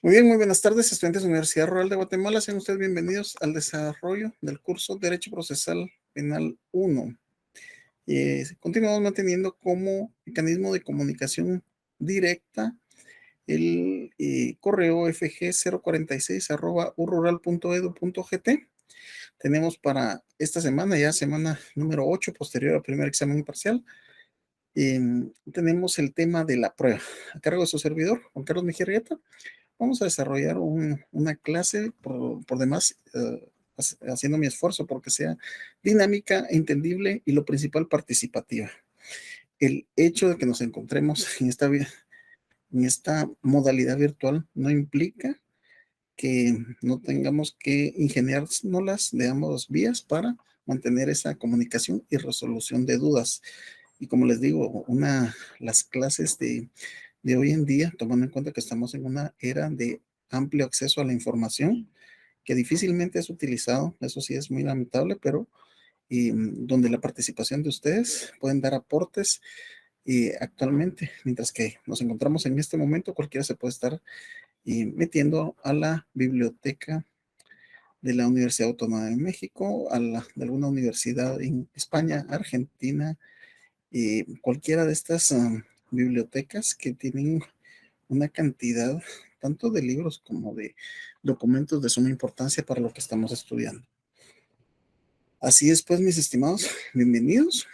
Muy bien, muy buenas tardes, estudiantes de la Universidad Rural de Guatemala. Sean ustedes bienvenidos al desarrollo del curso Derecho Procesal Penal 1. Continuamos manteniendo como mecanismo de comunicación directa el correo fg046@urural.edu.gt. Tenemos para esta semana, ya semana número 8, posterior al primer examen parcial, tenemos el tema de la prueba. A cargo de su servidor, Juan Carlos Mejía Rieta, vamos a desarrollar una clase por demás, haciendo mi esfuerzo porque sea dinámica, entendible y lo principal, participativa. El hecho de que nos encontremos en esta modalidad virtual no implica que no tengamos que ingeniárnoslas de ambas vías para mantener esa comunicación y resolución de dudas. Y como les digo, las clases de hoy en día, tomando en cuenta que estamos en una era de amplio acceso a la información, que difícilmente es utilizado, eso sí es muy lamentable, pero donde la participación de ustedes pueden dar aportes actualmente, mientras que nos encontramos en este momento, cualquiera se puede estar metiendo a la biblioteca de la Universidad Autónoma de México, de alguna universidad en España, Argentina, cualquiera de estas bibliotecas que tienen una cantidad tanto de libros como de documentos de suma importancia para lo que estamos estudiando. Así es, pues, mis estimados, bienvenidos.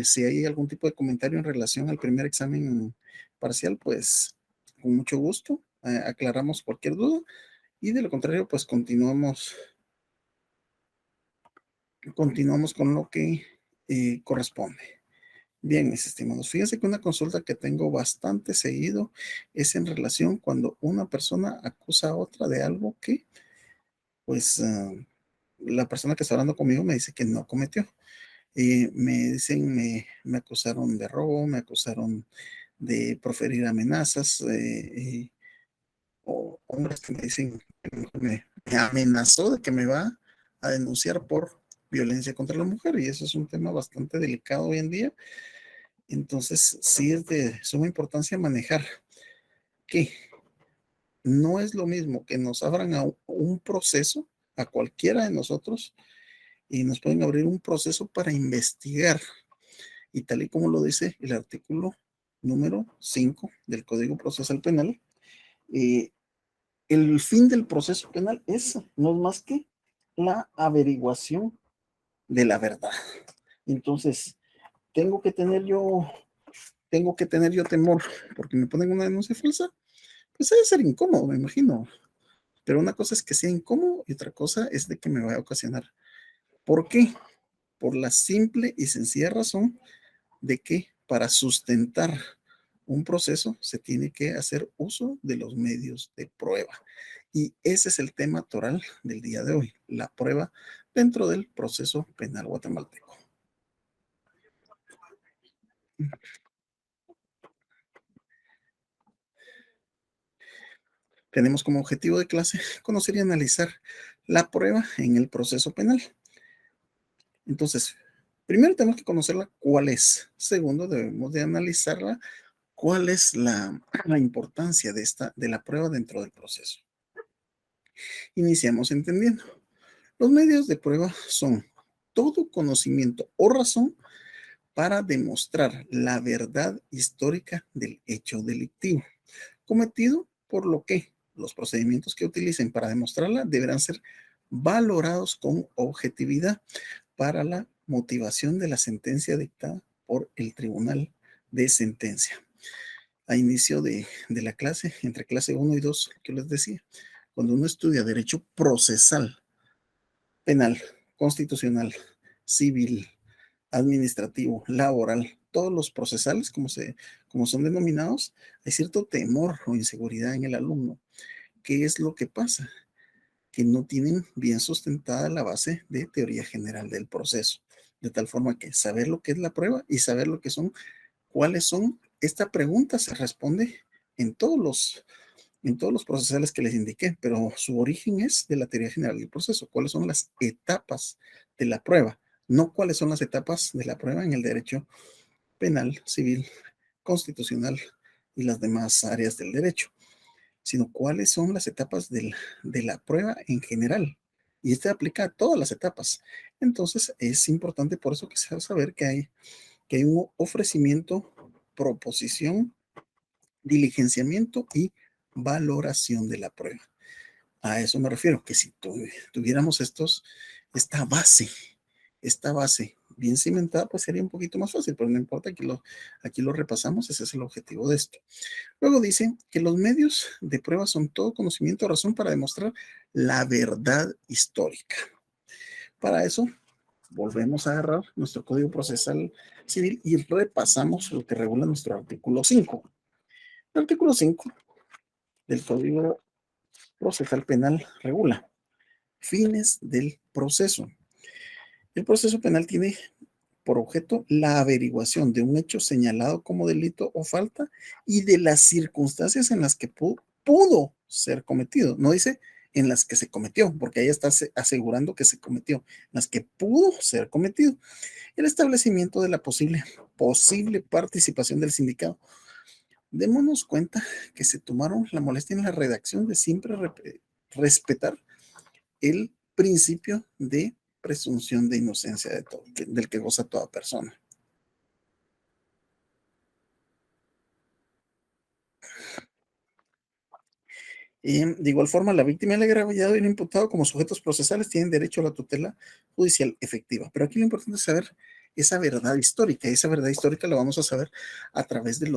Si hay algún tipo de comentario en relación al primer examen parcial, pues con mucho gusto aclaramos cualquier duda, y de lo contrario, pues continuamos con lo que corresponde. Bien, mis estimados, fíjense que una consulta que tengo bastante seguido es en relación cuando una persona acusa a otra de algo que, pues, la persona que está hablando conmigo me dice que no cometió. Me dicen, me acusaron de robo, me acusaron de proferir amenazas, o hombres que me dicen, me amenazó de que me va a denunciar por violencia contra la mujer, y eso es un tema bastante delicado hoy en día. Entonces, sí es de suma importancia manejar que no es lo mismo que nos abran a un proceso, a cualquiera de nosotros, y nos pueden abrir un proceso para investigar. Y tal y como lo dice el artículo número 5 del Código Procesal Penal, eh, el fin del proceso penal no es más que la averiguación de la verdad. Entonces, tengo que tener yo temor porque me ponen una denuncia falsa. Pues debe ser incómodo, me imagino. Pero una cosa es que sea incómodo y otra cosa es de que me vaya a ocasionar. ¿Por qué? Por la simple y sencilla razón de que para sustentar un proceso se tiene que hacer uso de los medios de prueba. Y ese es el tema toral del día de hoy, la prueba dentro del proceso penal guatemalteco. Tenemos como objetivo de clase conocer y analizar la prueba en el proceso penal. Entonces, primero tenemos que conocerla cuál es. Segundo, debemos de analizarla cuál es la importancia de la prueba dentro del proceso. Iniciamos entendiendo. Los medios de prueba son todo conocimiento o razón para demostrar la verdad histórica del hecho delictivo cometido, por lo que los procedimientos que utilicen para demostrarla deberán ser valorados con objetividad para la motivación de la sentencia dictada por el Tribunal de Sentencia. A inicio de la clase, entre clase 1 y 2, que les decía, cuando uno estudia derecho procesal, penal, constitucional, civil, administrativo, laboral, todos los procesales, como son denominados, hay cierto temor o inseguridad en el alumno. ¿Qué es lo que pasa? Que no tienen bien sustentada la base de teoría general del proceso, de tal forma que saber lo que es la prueba y saber cuáles son, esta pregunta se responde en todos los procesales que les indiqué, pero su origen es de la teoría general del proceso. ¿Cuáles son las etapas de la prueba? No cuáles son las etapas de la prueba en el derecho penal, civil, constitucional y las demás áreas del derecho, sino cuáles son las etapas de la prueba en general. Y este aplica a todas las etapas. Entonces, es importante por eso que se va a saber que hay un ofrecimiento, proposición, diligenciamiento y valoración de la prueba. A eso me refiero, que si tuviéramos esta base, esta base bien cimentada, pues sería un poquito más fácil, pero no importa, aquí lo repasamos, ese es el objetivo de esto. Luego dice que los medios de prueba son todo conocimiento o razón para demostrar la verdad histórica. Para eso, volvemos a agarrar nuestro Código Procesal Civil y repasamos lo que regula nuestro artículo 5. El artículo 5 del Código Procesal Penal regula fines del proceso. El proceso penal tiene por objeto la averiguación de un hecho señalado como delito o falta y de las circunstancias en las que pudo ser cometido. No dice en las que se cometió, porque ahí está asegurando que se cometió, en las que pudo ser cometido. El establecimiento de la posible participación del sindicado. Démonos cuenta que se tomaron la molestia en la redacción de siempre respetar el principio de presunción de inocencia del que goza toda persona. De igual forma, la víctima y el agravado y el imputado como sujetos procesales tienen derecho a la tutela judicial efectiva. Pero aquí lo importante es saber esa verdad histórica. Esa verdad histórica la vamos a saber a través de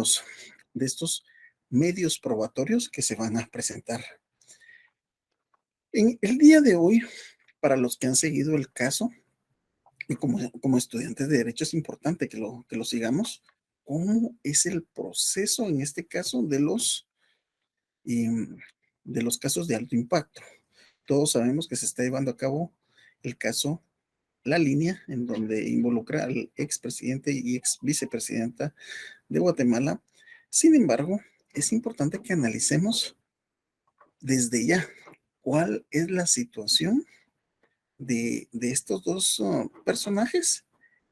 estos medios probatorios que se van a presentar. En el día de hoy, para los que han seguido el caso, y como estudiantes de derecho es importante que lo sigamos, cómo es el proceso en este caso y, de los casos de alto impacto. Todos sabemos que se está llevando a cabo el caso La Línea, en donde involucra al expresidente y ex vicepresidenta de Guatemala. Sin embargo, es importante que analicemos desde ya cuál es la situación de estos dos personajes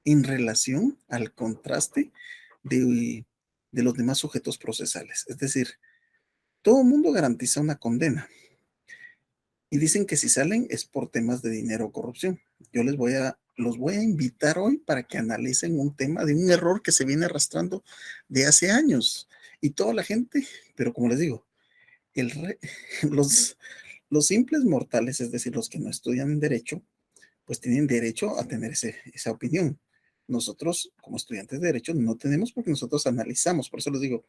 en relación al contraste de los demás sujetos procesales. Es decir, todo el mundo garantiza una condena y dicen que si salen es por temas de dinero o corrupción. Yo los voy a invitar hoy para que analicen un tema de un error que se viene arrastrando de hace años y toda la gente, pero como les digo, el re, los, los simples mortales, es decir, los que no estudian derecho, pues tienen derecho a tener esa opinión. Nosotros, como estudiantes de derecho, no tenemos porque nosotros analizamos. Por eso les digo,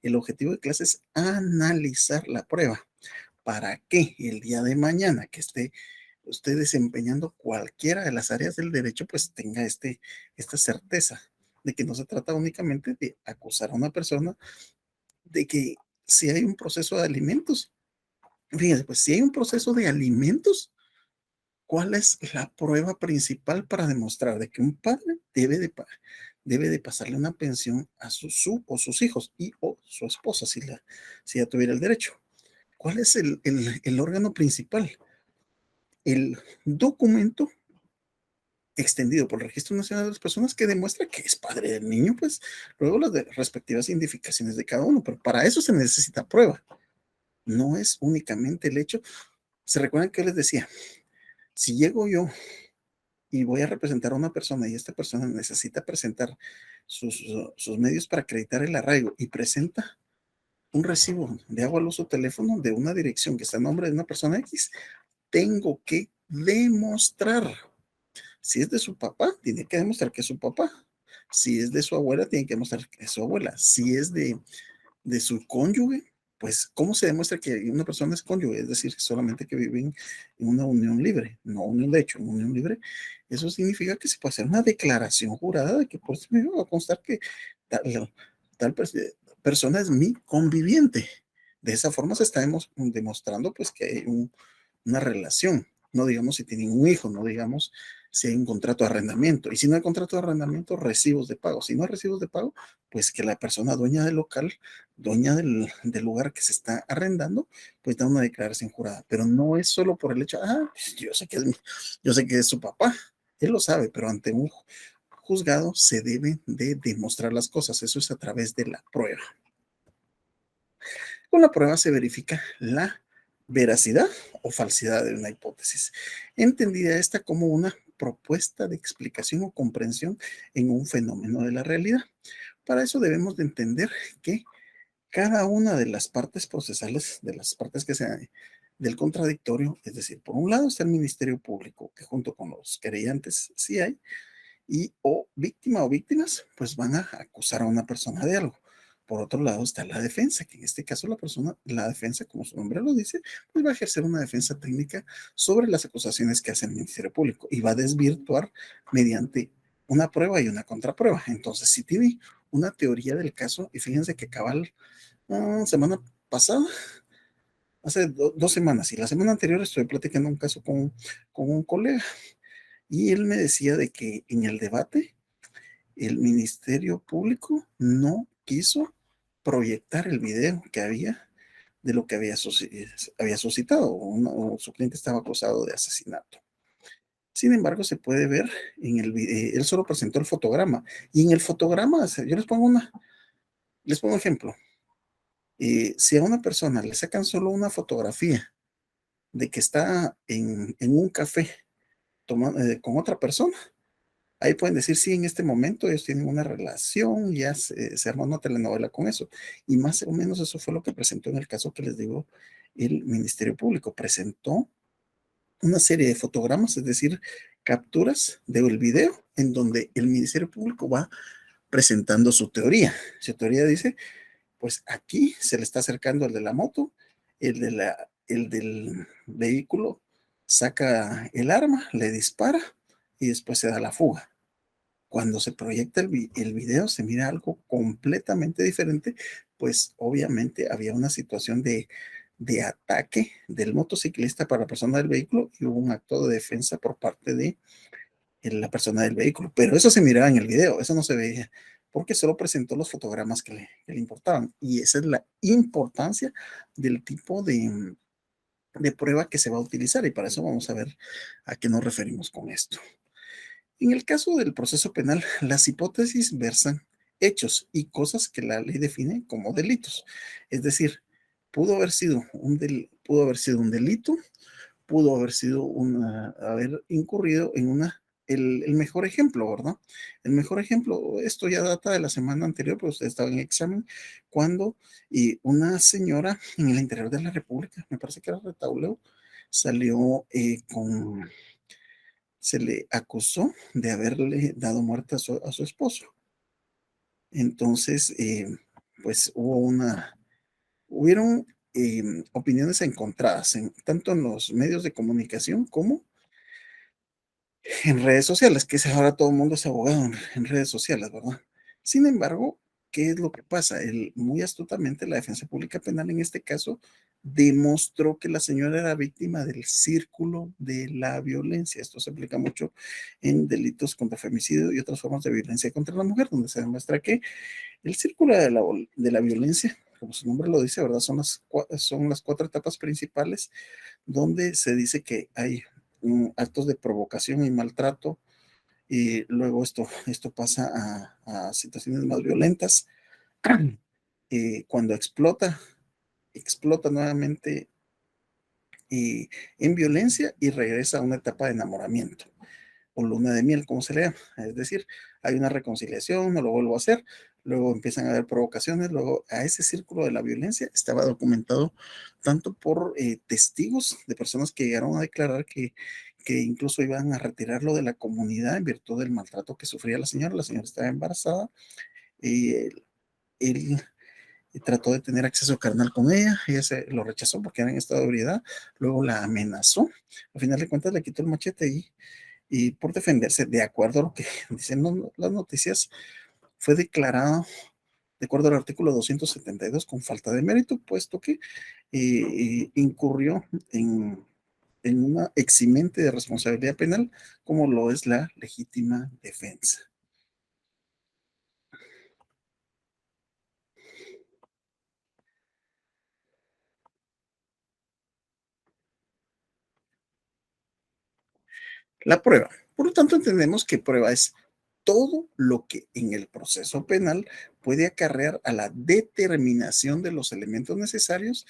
el objetivo de clase es analizar la prueba. ¿Para qué el día de mañana que esté usted desempeñando cualquiera de las áreas del derecho, pues tenga esta certeza de que no se trata únicamente de acusar a una persona, de que si hay un proceso de alimentos, fíjense, pues si hay un proceso de alimentos, ¿cuál es la prueba principal para demostrar de que un padre debe de pasarle una pensión a su o sus hijos y o su esposa si ya tuviera el derecho? ¿Cuál es el órgano principal? El documento extendido por el Registro Nacional de las Personas que demuestra que es padre del niño, pues luego las respectivas identificaciones de cada uno, pero para eso se necesita prueba. No es únicamente el hecho. ¿Se recuerdan que les decía? Si llego yo y voy a representar a una persona y esta persona necesita presentar sus medios para acreditar el arraigo y presenta un recibo de agua, luz o teléfono de una dirección que está a nombre de una persona X, tengo que demostrar. Si es de su papá, tiene que demostrar que es su papá. Si es de su abuela, tiene que demostrar que es su abuela. Si es de su cónyuge, pues, ¿cómo se demuestra que una persona es cónyuge? Es decir, solamente que viven en una unión libre, no unión de hecho, una unión libre. Eso significa que se puede hacer una declaración jurada de que pues me va a constar que tal persona es mi conviviente. De esa forma se está demostrando pues que hay una relación. No digamos si tienen un hijo, no digamos si hay un contrato de arrendamiento. Y si no hay contrato de arrendamiento, recibos de pago. Si no hay recibos de pago, pues que la persona dueña del local, dueña del lugar que se está arrendando, pues da una declaración jurada. Pero no es solo por el hecho, pues yo sé que es su papá. Él lo sabe, pero ante un juzgado se deben de demostrar las cosas. Eso es a través de la prueba. Con la prueba se verifica la veracidad o falsidad de una hipótesis, entendida esta como una propuesta de explicación o comprensión en un fenómeno de la realidad. Para eso debemos de entender que cada una de las partes procesales, de las partes que se del contradictorio, es decir, por un lado está el Ministerio Público, que junto con los querellantes sí hay, y o víctima o víctimas, pues van a acusar a una persona de algo. Por otro lado está la defensa, que en este caso la defensa, como su nombre lo dice, pues va a ejercer una defensa técnica sobre las acusaciones que hace el Ministerio Público y va a desvirtuar mediante una prueba y una contraprueba. Entonces, si tiene una teoría del caso, y fíjense que cabal, semana pasada, hace 2 semanas, y la semana anterior estoy platicando un caso con un colega, y él me decía de que en el debate el Ministerio Público no quiso proyectar el video que había de lo que había suscitado, o su cliente estaba acusado de asesinato. Sin embargo, se puede ver en el video, él solo presentó el fotograma, y en el fotograma, yo les pongo ejemplo, si a una persona le sacan solo una fotografía de que está en un café con otra persona, ahí pueden decir, sí, en este momento ellos tienen una relación, ya se armó una telenovela con eso. Y más o menos eso fue lo que presentó en el caso que les digo el Ministerio Público. Presentó una serie de fotogramas, es decir, capturas del video en donde el Ministerio Público va presentando su teoría. Su teoría dice, pues aquí se le está acercando el de la moto, el del vehículo saca el arma, le dispara y después se da la fuga. Cuando se proyecta el video se mira algo completamente diferente, pues obviamente había una situación de ataque del motociclista para la persona del vehículo y hubo un acto de defensa por parte de la persona del vehículo, pero eso se miraba en el video, eso no se veía, porque solo presentó los fotogramas que le importaban, y esa es la importancia del tipo de prueba que se va a utilizar, y para eso vamos a ver a qué nos referimos con esto. En el caso del proceso penal, las hipótesis versan hechos y cosas que la ley define como delitos. Es decir, pudo haber sido un delito, pudo haber sido haber incurrido en el mejor ejemplo, ¿verdad? El mejor ejemplo, esto ya data de la semana anterior, pero usted estaba en examen, cuando una señora en el interior de la República, me parece que era Retauleo, salió se le acusó de haberle dado muerte a su esposo. Entonces, pues hubieron opiniones encontradas, tanto en los medios de comunicación como en redes sociales, que es ahora todo el mundo es abogado en redes sociales, ¿verdad? Sin embargo, ¿qué es lo que pasa? Muy astutamente la defensa pública penal en este caso demostró que la señora era víctima del círculo de la violencia. Esto se aplica mucho en delitos contra femicidio y otras formas de violencia contra la mujer, donde se demuestra que el círculo de la violencia, como su nombre lo dice, ¿verdad? Son las 4 etapas principales donde se dice que hay actos de provocación y maltrato, y luego esto pasa a situaciones más violentas. Cuando explota nuevamente en violencia y regresa a una etapa de enamoramiento o luna de miel, como se le llama. Es decir, hay una reconciliación, no lo vuelvo a hacer, luego empiezan a haber provocaciones, luego a ese círculo de la violencia estaba documentado tanto por testigos de personas que llegaron a declarar que incluso iban a retirarlo de la comunidad en virtud del maltrato que sufría la señora estaba embarazada, y él trató de tener acceso carnal con ella se lo rechazó porque era en estado de ebriedad, luego la amenazó, al final de cuentas le quitó el machete y por defenderse, de acuerdo a lo que dicen las noticias, fue declarado, de acuerdo al artículo 272, con falta de mérito, puesto que incurrió en una eximente de responsabilidad penal, como lo es la legítima defensa. La prueba. Por lo tanto, entendemos que prueba es todo lo que en el proceso penal puede acarrear a la determinación de los elementos necesarios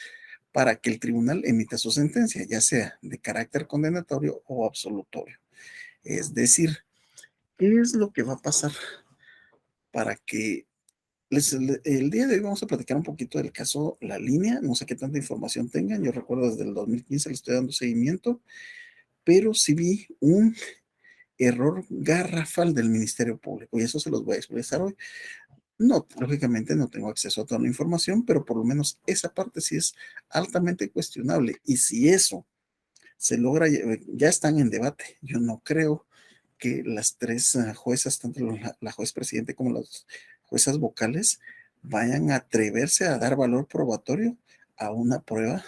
para que el tribunal emita su sentencia, ya sea de carácter condenatorio o absolutorio. Es decir, ¿qué es lo que va a pasar para que el día de hoy vamos a platicar un poquito del caso La Línea? No sé qué tanta información tengan, yo recuerdo desde el 2015 le estoy dando seguimiento, pero sí vi un error garrafal del Ministerio Público y eso se los voy a expresar hoy. No, lógicamente no tengo acceso a toda la información, pero por lo menos esa parte sí es altamente cuestionable. Y si eso se logra, ya están en debate. Yo no creo que las tres juezas, tanto la juez presidente como las juezas vocales, vayan a atreverse a dar valor probatorio a una prueba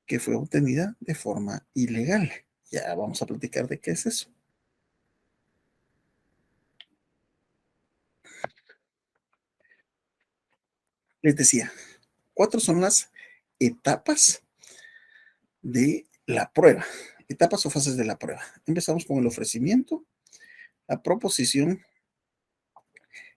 que fue obtenida de forma ilegal. Ya vamos a platicar de qué es eso. Les decía, cuatro son las etapas de la prueba, etapas o fases de la prueba. Empezamos con el ofrecimiento, la proposición,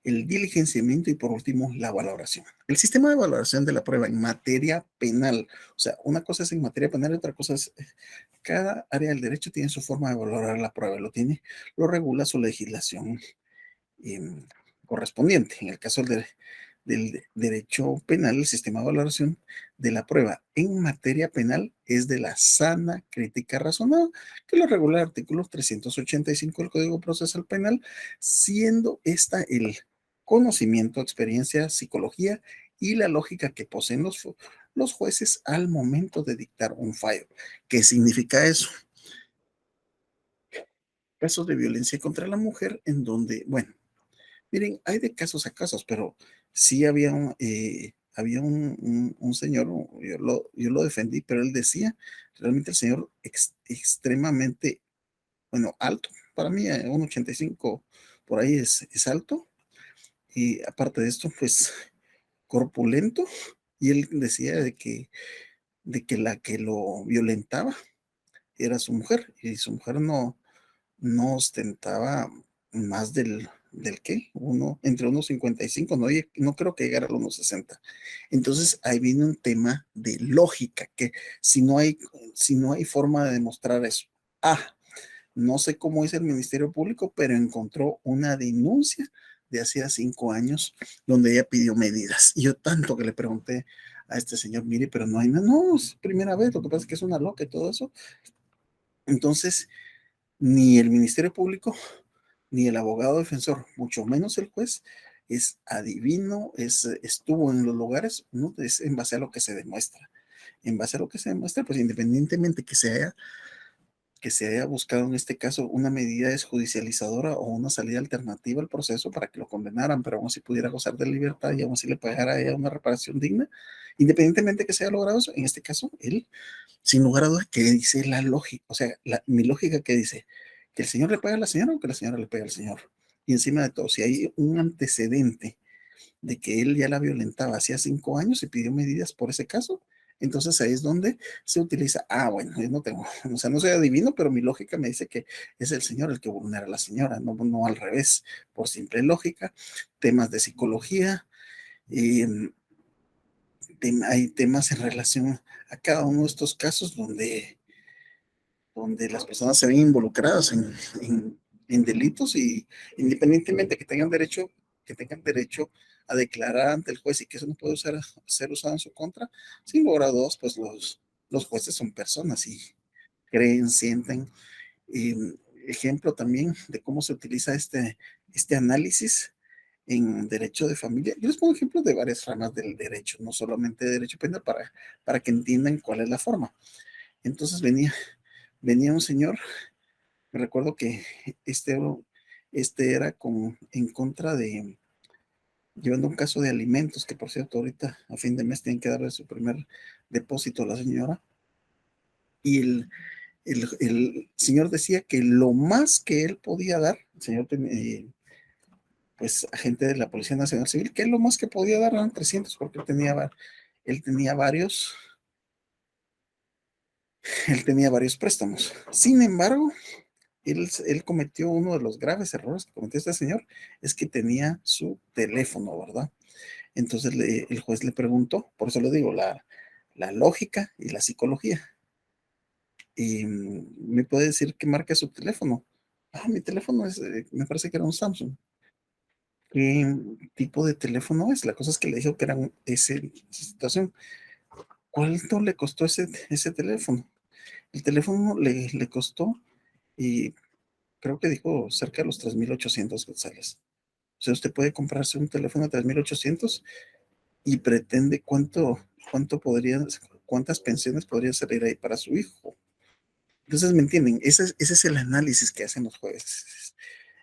el diligenciamiento y por último la valoración. El sistema de valoración de la prueba en materia penal, o sea, una cosa es en materia penal y otra cosa es, cada área del derecho tiene su forma de valorar la prueba, lo regula su legislación eh, correspondiente. En el caso del derecho penal, el sistema de valoración de la prueba en materia penal es de la sana crítica razonada, que lo regula el artículo 385 del Código Procesal Penal, siendo esta el conocimiento, experiencia, psicología y la lógica que poseen los jueces al momento de dictar un fallo. ¿Qué significa eso? Casos de violencia contra la mujer en donde, bueno, miren, hay de casos a casos, pero sí había un señor, yo lo defendí, pero él decía, realmente el señor extremadamente, bueno, alto, para mí un 85 por ahí es alto, y aparte de esto, pues corpulento, y él decía de que la que lo violentaba era su mujer, y su mujer no ostentaba más del qué, entre unos 55, no, no creo que llegara a los unos 60. Entonces ahí viene un tema de lógica, que si no hay, si no hay forma de demostrar eso. Ah, no sé cómo es el Ministerio Público, pero encontró una denuncia de hacía 5 años donde ella pidió medidas. Y yo tanto que le pregunté a este señor, mire, pero no hay nada, no, es primera vez, lo que pasa es que es una loca y todo eso. Entonces, ni el Ministerio Público ni el abogado defensor, mucho menos el juez, es adivino, estuvo en los lugares, no es en base a lo que se demuestra. En base a lo que se demuestra, pues independientemente que se haya buscado en este caso una medida desjudicializadora o una salida alternativa al proceso para que lo condenaran, pero aún así pudiera gozar de libertad y aún así le pagara a ella una reparación digna, independientemente que se haya logrado eso, en este caso, él, sin lugar a dudas, que dice la lógica, o sea, mi lógica que dice que el señor le paga a la señora o que la señora le paga al señor. Y encima de todo, si hay un antecedente de que él ya la violentaba hacía 5 años y pidió medidas por ese caso, entonces ahí es donde se utiliza, bueno, yo no tengo, o sea, no soy adivino, pero mi lógica me dice que es el señor el que vulnera a la señora, no al revés, por simple lógica, temas de psicología, y hay temas en relación a cada uno de estos casos donde las personas se ven involucradas en delitos y independientemente que tengan derecho a declarar ante el juez y que eso no puede ser usado en su contra, sin lugar a dudas, pues los jueces son personas y creen, sienten. Y ejemplo también de cómo se utiliza este análisis en derecho de familia. Yo les pongo ejemplos de varias ramas del derecho, no solamente de derecho penal, para que entiendan cuál es la forma. Entonces venía un señor. Me recuerdo que este, este era en contra de, llevando un caso de alimentos, que por cierto ahorita a fin de mes tienen que darle su primer depósito a la señora. Y el señor decía que lo más que él podía dar, el señor, pues agente de la Policía Nacional Civil, que lo más que podía dar eran 300 porque él tenía varios, él tenía varios préstamos. Sin embargo, Él cometió uno de los graves errores que cometió este señor, es que tenía su teléfono, ¿verdad? Entonces el juez le preguntó, por eso le digo, la lógica y la psicología. Y me puede decir qué marca es su teléfono. Ah, mi teléfono es, me parece que era un Samsung. ¿Qué tipo de teléfono es? La cosa es que le dijo que era esa situación. ¿Cuánto le costó ese teléfono? El teléfono le costó, y creo que dijo cerca de los 3,800 quetzales. O sea, usted puede comprarse un teléfono de 3,800 y pretende cuántas pensiones podría salir ahí para su hijo. Entonces, ¿me entienden? Ese es el análisis que hacen los jueces.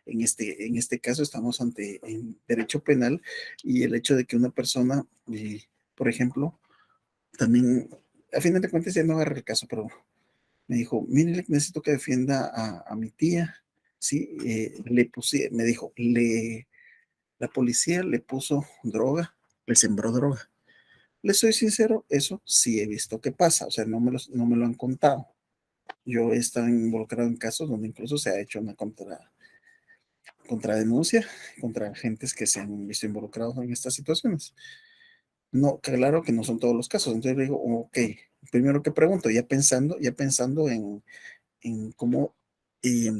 En este caso estamos ante en derecho penal, y el hecho de que una persona, por ejemplo, también, a fin de cuentas ya no agarra el caso, pero me dijo, mire, necesito que defienda a mi tía. Sí, me dijo, la policía le puso droga, le sembró droga. Le soy sincero, eso sí he visto que pasa, o sea, no me lo han contado. Yo he estado involucrado en casos donde incluso se ha hecho una contradenuncia contra agentes que se han visto involucrados en estas situaciones. No, claro que no son todos los casos. Entonces digo, ok, primero que pregunto, ya pensando en cómo eh,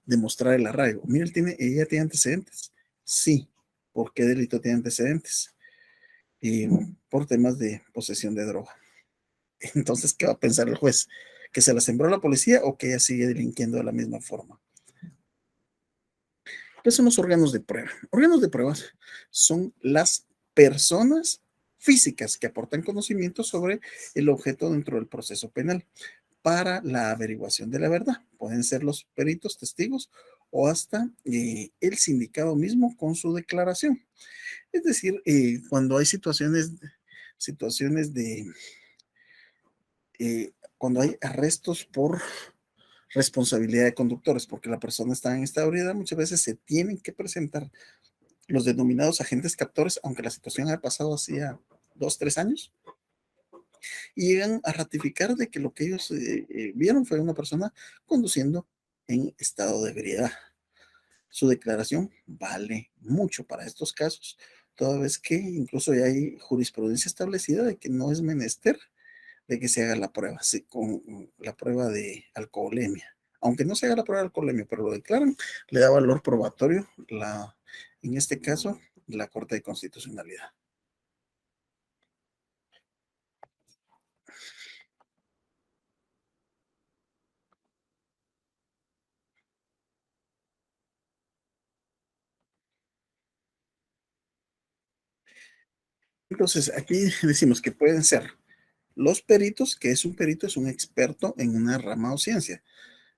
demostrar el arraigo. Mira, ella tiene antecedentes. Sí. ¿Por qué delito tiene antecedentes? Eh, por temas de posesión de droga. Entonces, ¿qué va a pensar el juez? ¿Que se la sembró la policía o que ella sigue delinquiendo de la misma forma? ¿Qué son los órganos de prueba? Órganos de prueba son las personas físicas que aportan conocimiento sobre el objeto dentro del proceso penal para la averiguación de la verdad. Pueden ser los peritos, testigos o hasta el sindicado mismo con su declaración. Es decir, cuando hay situaciones cuando hay arrestos por responsabilidad de conductores, porque la persona está en esta ebriedad, muchas veces se tienen que presentar los denominados agentes captores, aunque la situación haya pasado hacía 2, 3 años, y llegan a ratificar de que lo que ellos vieron fue una persona conduciendo en estado de ebriedad. Su declaración vale mucho para estos casos, toda vez que incluso ya hay jurisprudencia establecida de que no es menester de que se haga la prueba, sí, con la prueba de alcoholemia. Aunque no se haga la prueba de alcoholemia, pero lo declaran, le da valor probatorio, en este caso, la Corte de Constitucionalidad. Entonces, aquí decimos que pueden ser los peritos, que es un perito, es un experto en una rama o ciencia.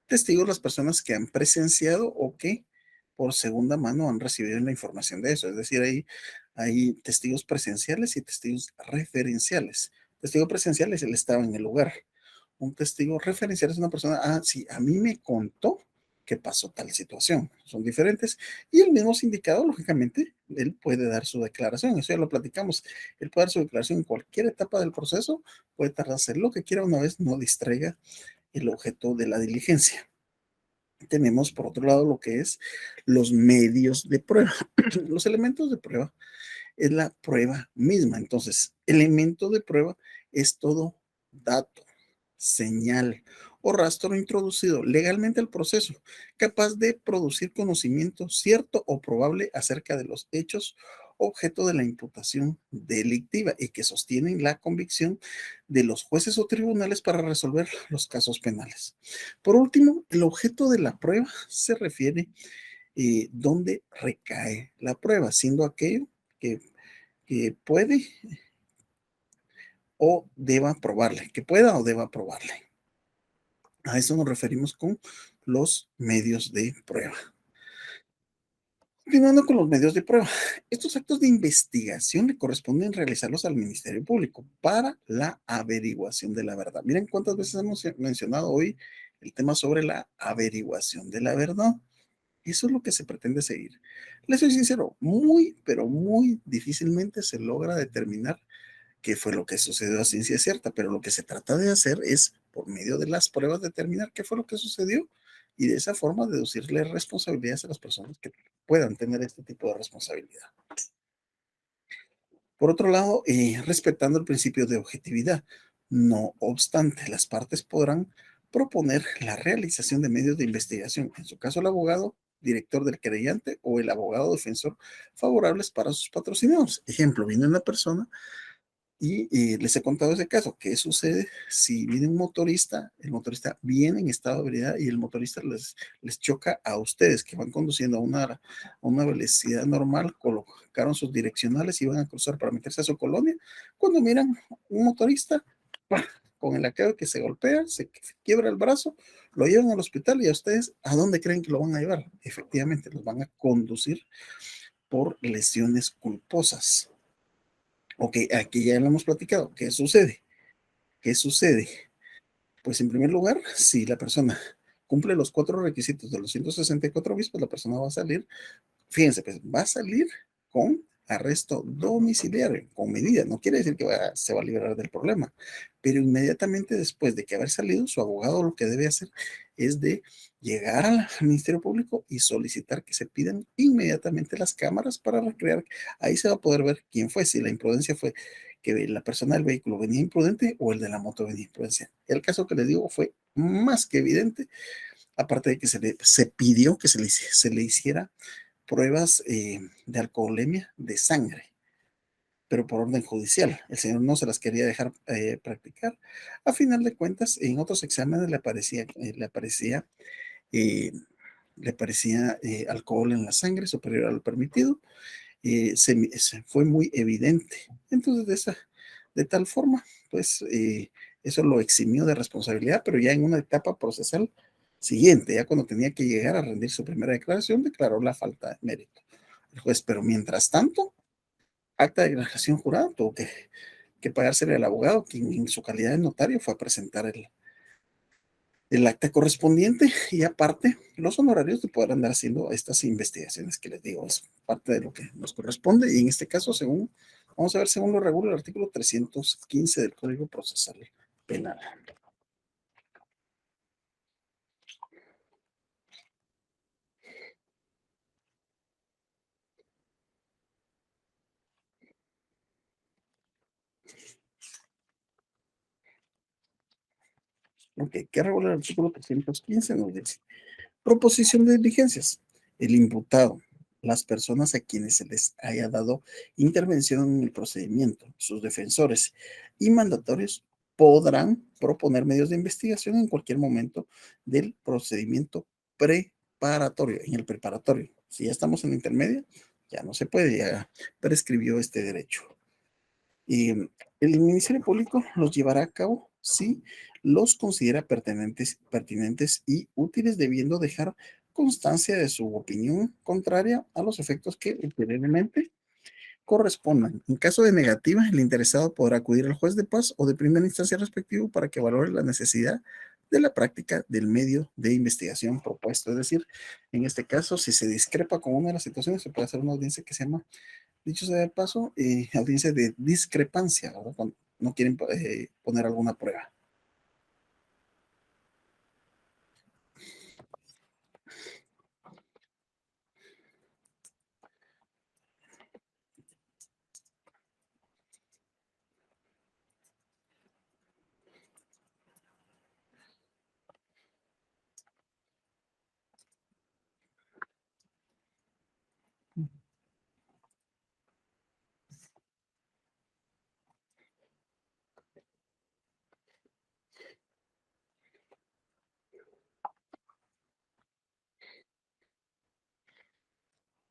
Testigos, las personas que han presenciado o que por segunda mano han recibido la información de eso. Es decir, hay testigos presenciales y testigos referenciales. Testigo presencial es el estado en el lugar. Un testigo referencial es una persona, sí, a mí me contó que pasó tal situación. Son diferentes. Y el mismo sindicado, lógicamente, él puede dar su declaración. Eso ya lo platicamos. Él puede dar su declaración en cualquier etapa del proceso, puede hacer lo que quiera una vez no distraiga el objeto de la diligencia. Tenemos por otro lado lo que es los medios de prueba. Los elementos de prueba es la prueba misma. Entonces, elemento de prueba es todo dato, señal o rastro introducido legalmente al proceso, capaz de producir conocimiento cierto o probable acerca de los hechos objeto de la imputación delictiva y que sostienen la convicción de los jueces o tribunales para resolver los casos penales. Por último, el objeto de la prueba se refiere dónde recae la prueba, siendo aquello que, que puede o deba probarle, que pueda o deba probarle. A eso nos referimos con los medios de prueba. Continuando con los medios de prueba, estos actos de investigación le corresponden realizarlos al Ministerio Público para la averiguación de la verdad. Miren cuántas veces hemos mencionado hoy el tema sobre la averiguación de la verdad. Eso es lo que se pretende seguir. Les soy sincero, muy, pero muy difícilmente se logra determinar qué fue lo que sucedió a ciencia cierta, pero lo que se trata de hacer es, por medio de las pruebas, determinar qué fue lo que sucedió y de esa forma deducirle responsabilidades a las personas que puedan tener este tipo de responsabilidad. Por otro lado, respetando el principio de objetividad, no obstante, las partes podrán proponer la realización de medios de investigación, en su caso el abogado, director del querellante o el abogado defensor favorables para sus patrocinados. Ejemplo, viene una persona y les he contado ese caso. ¿Qué sucede si viene un motorista? El motorista viene en estado de ebriedad y el motorista les choca a ustedes que van conduciendo a una velocidad normal, colocaron sus direccionales y van a cruzar para meterse a su colonia. Cuando miran un motorista, ¡pah!, con el acabo que se golpea, se quiebra el brazo, lo llevan al hospital y a ustedes, ¿a dónde creen que lo van a llevar? Efectivamente, los van a conducir por lesiones culposas. Ok, aquí ya lo hemos platicado. ¿Qué sucede? ¿Qué sucede? Pues en primer lugar, si la persona cumple los 4 requisitos de los 164 bis, pues la persona va a salir, fíjense, pues va a salir con arresto domiciliario, con medida. No quiere decir que se va a liberar del problema, pero inmediatamente después de que haber salido, su abogado lo que debe hacer es de llegar al Ministerio Público y solicitar que se pidan inmediatamente las cámaras para recrear. Ahí se va a poder ver quién fue, si la imprudencia fue que la persona del vehículo venía imprudente o el de la moto venía imprudencia. El caso que les digo fue más que evidente, aparte de que se pidió que se le hiciera pruebas de alcoholemia de sangre, pero por orden judicial. El señor no se las quería dejar practicar. A final de cuentas, en otros exámenes eh, le parecía alcohol en la sangre superior a lo permitido. Se fue muy evidente. Entonces, de tal forma, pues eso lo eximió de responsabilidad, pero ya en una etapa procesal siguiente, ya cuando tenía que llegar a rendir su primera declaración, declaró la falta de mérito. El juez, pero mientras tanto, acta de declaración jurada tuvo que pagársele al abogado, quien en su calidad de notario fue a presentar el acta correspondiente y aparte los honorarios de poder andar haciendo estas investigaciones que les digo, es parte de lo que nos corresponde y en este caso, vamos a ver, según lo regula el artículo 315 del Código Procesal Penal. Ok, ¿qué regula el artículo 315? Nos dice: proposición de diligencias. El imputado, las personas a quienes se les haya dado intervención en el procedimiento, sus defensores y mandatorios podrán proponer medios de investigación en cualquier momento del procedimiento preparatorio, en el preparatorio. Si ya estamos en la intermedia, ya no se puede, ya prescribió este derecho. Y el Ministerio Público los llevará a cabo si los considera pertinentes y útiles, debiendo dejar constancia de su opinión contraria a los efectos que ulteriormente correspondan. En caso de negativa, el interesado podrá acudir al juez de paz o de primera instancia respectivo para que valore la necesidad de la práctica del medio de investigación propuesto. Es decir, en este caso, si se discrepa con una de las situaciones, se puede hacer una audiencia que se llama, dicho sea de paso, audiencia de discrepancia, ¿verdad? Cuando no quieren poner alguna prueba.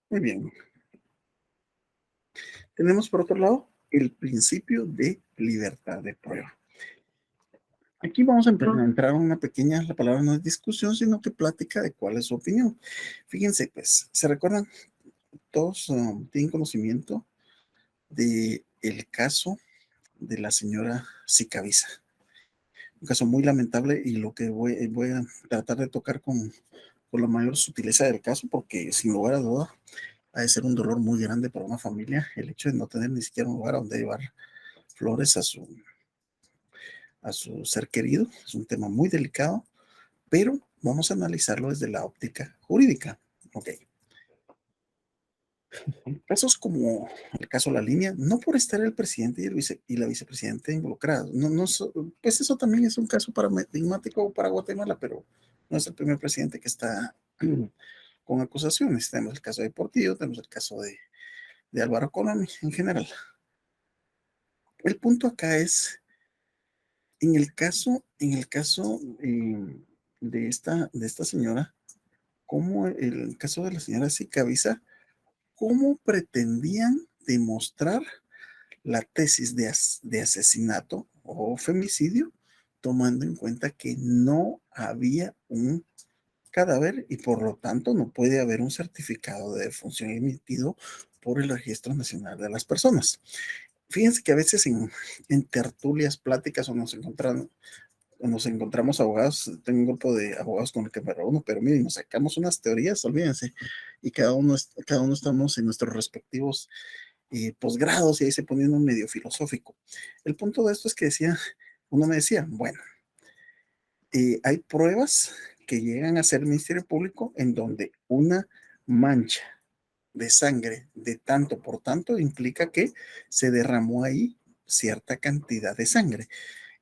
Muy bien. Tenemos por otro lado el principio de libertad de prueba. Aquí vamos a entrar en una pequeña, la palabra no es discusión, sino que plática de cuál es su opinión. Fíjense, pues, ¿se recuerdan? Todos tienen conocimiento de el caso de la señora Sicavisa. Un caso muy lamentable y lo que voy a tratar de tocar con la mayor sutileza del caso, porque sin lugar a duda ha de ser un dolor muy grande para una familia el hecho de no tener ni siquiera un lugar a donde llevar flores a su ser querido. Es un tema muy delicado, pero vamos a analizarlo desde la óptica jurídica. Ok. Casos como el caso La Línea, no por estar el presidente y la vicepresidenta involucrados, pues eso también es un caso paradigmático para Guatemala, pero no es el primer presidente que está con acusaciones. Tenemos el caso de Portillo, tenemos el caso de Álvaro Colón en general. El punto acá es, de esta señora, como el caso de la señora Sicavisa, cómo pretendían demostrar la tesis de asesinato o femicidio, tomando en cuenta que no había un cadáver y por lo tanto no puede haber un certificado de defunción emitido por el Registro Nacional de las Personas. Fíjense que a veces en tertulias, pláticas nos encontramos abogados, tengo un grupo de abogados con el que me reúno, pero miren, nos sacamos unas teorías, olvídense, y cada uno estamos en nuestros respectivos posgrados y ahí se poniendo un medio filosófico. El punto de esto es que uno me decía, bueno, hay pruebas que llegan a ser Ministerio Público en donde una mancha de sangre de tanto por tanto implica que se derramó ahí cierta cantidad de sangre.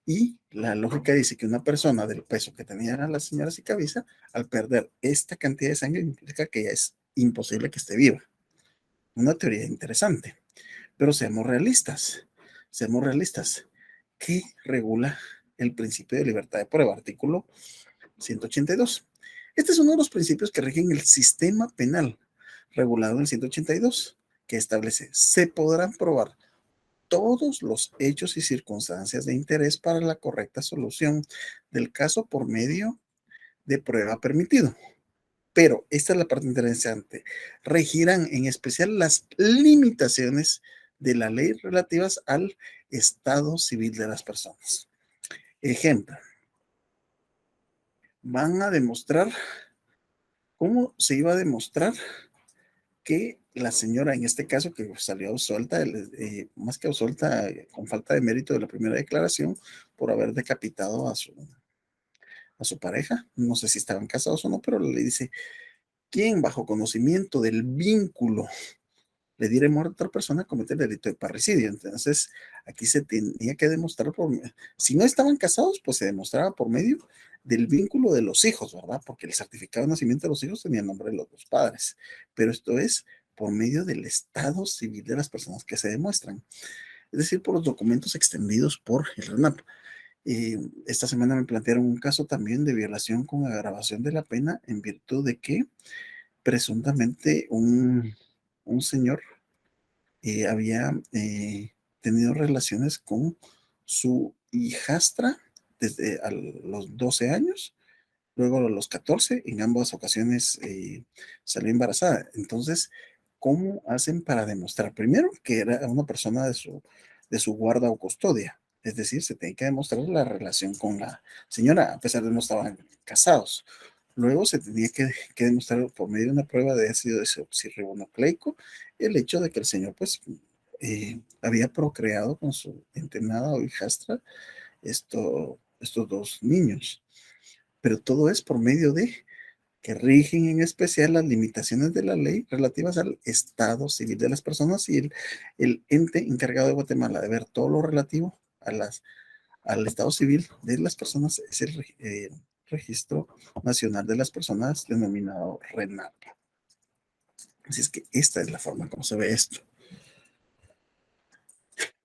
Y la lógica dice que una persona del peso que tenía la señora Sicavisa, al perder esta cantidad de sangre, implica que ya es imposible que esté viva. Una teoría interesante. Pero seamos realistas. ¿Qué regula el principio de libertad de prueba? Artículo 182. Este es uno de los principios que rigen el sistema penal, regulado en el 182, que establece, se podrán probar todos los hechos y circunstancias de interés para la correcta solución del caso por medio de prueba permitido. Pero esta es la parte interesante. Regirán en especial las limitaciones de la ley relativas al estado civil de las personas. Ejemplo, van a demostrar cómo se iba a demostrar que la señora, en este caso, que salió suelta, más que suelta, con falta de mérito de la primera declaración, por haber decapitado a su pareja, no sé si estaban casados o no, pero le dice, ¿quién bajo conocimiento del vínculo le diere muerte a otra persona comete el delito de parricidio? Entonces, aquí se tenía que demostrar, si no estaban casados, pues se demostraba por medio del vínculo de los hijos, ¿verdad? Porque el certificado de nacimiento de los hijos tenía el nombre de los dos padres, pero esto es por medio del estado civil de las personas que se demuestran, es decir, por los documentos extendidos por el RENAP. Esta semana me plantearon un caso también de violación con agravación de la pena en virtud de que presuntamente un señor había tenido relaciones con su hijastra desde a los 12 años, luego a los 14, en ambas ocasiones salió embarazada. Entonces, ¿cómo hacen para demostrar? Primero, que era una persona de su guarda o custodia. Es decir, se tiene que demostrar la relación con la señora, a pesar de no estaban casados. Luego se tenía que demostrar por medio de una prueba de ácido desoxirribonucleico el hecho de que el señor, pues, había procreado con su entenada o hijastra estos dos niños. Pero todo es por medio de que rigen en especial las limitaciones de la ley relativas al estado civil de las personas y el ente encargado de Guatemala de ver todo lo relativo al estado civil de las personas es el Registro Nacional de las Personas, denominado RENAP. Así es que esta es la forma como se ve esto.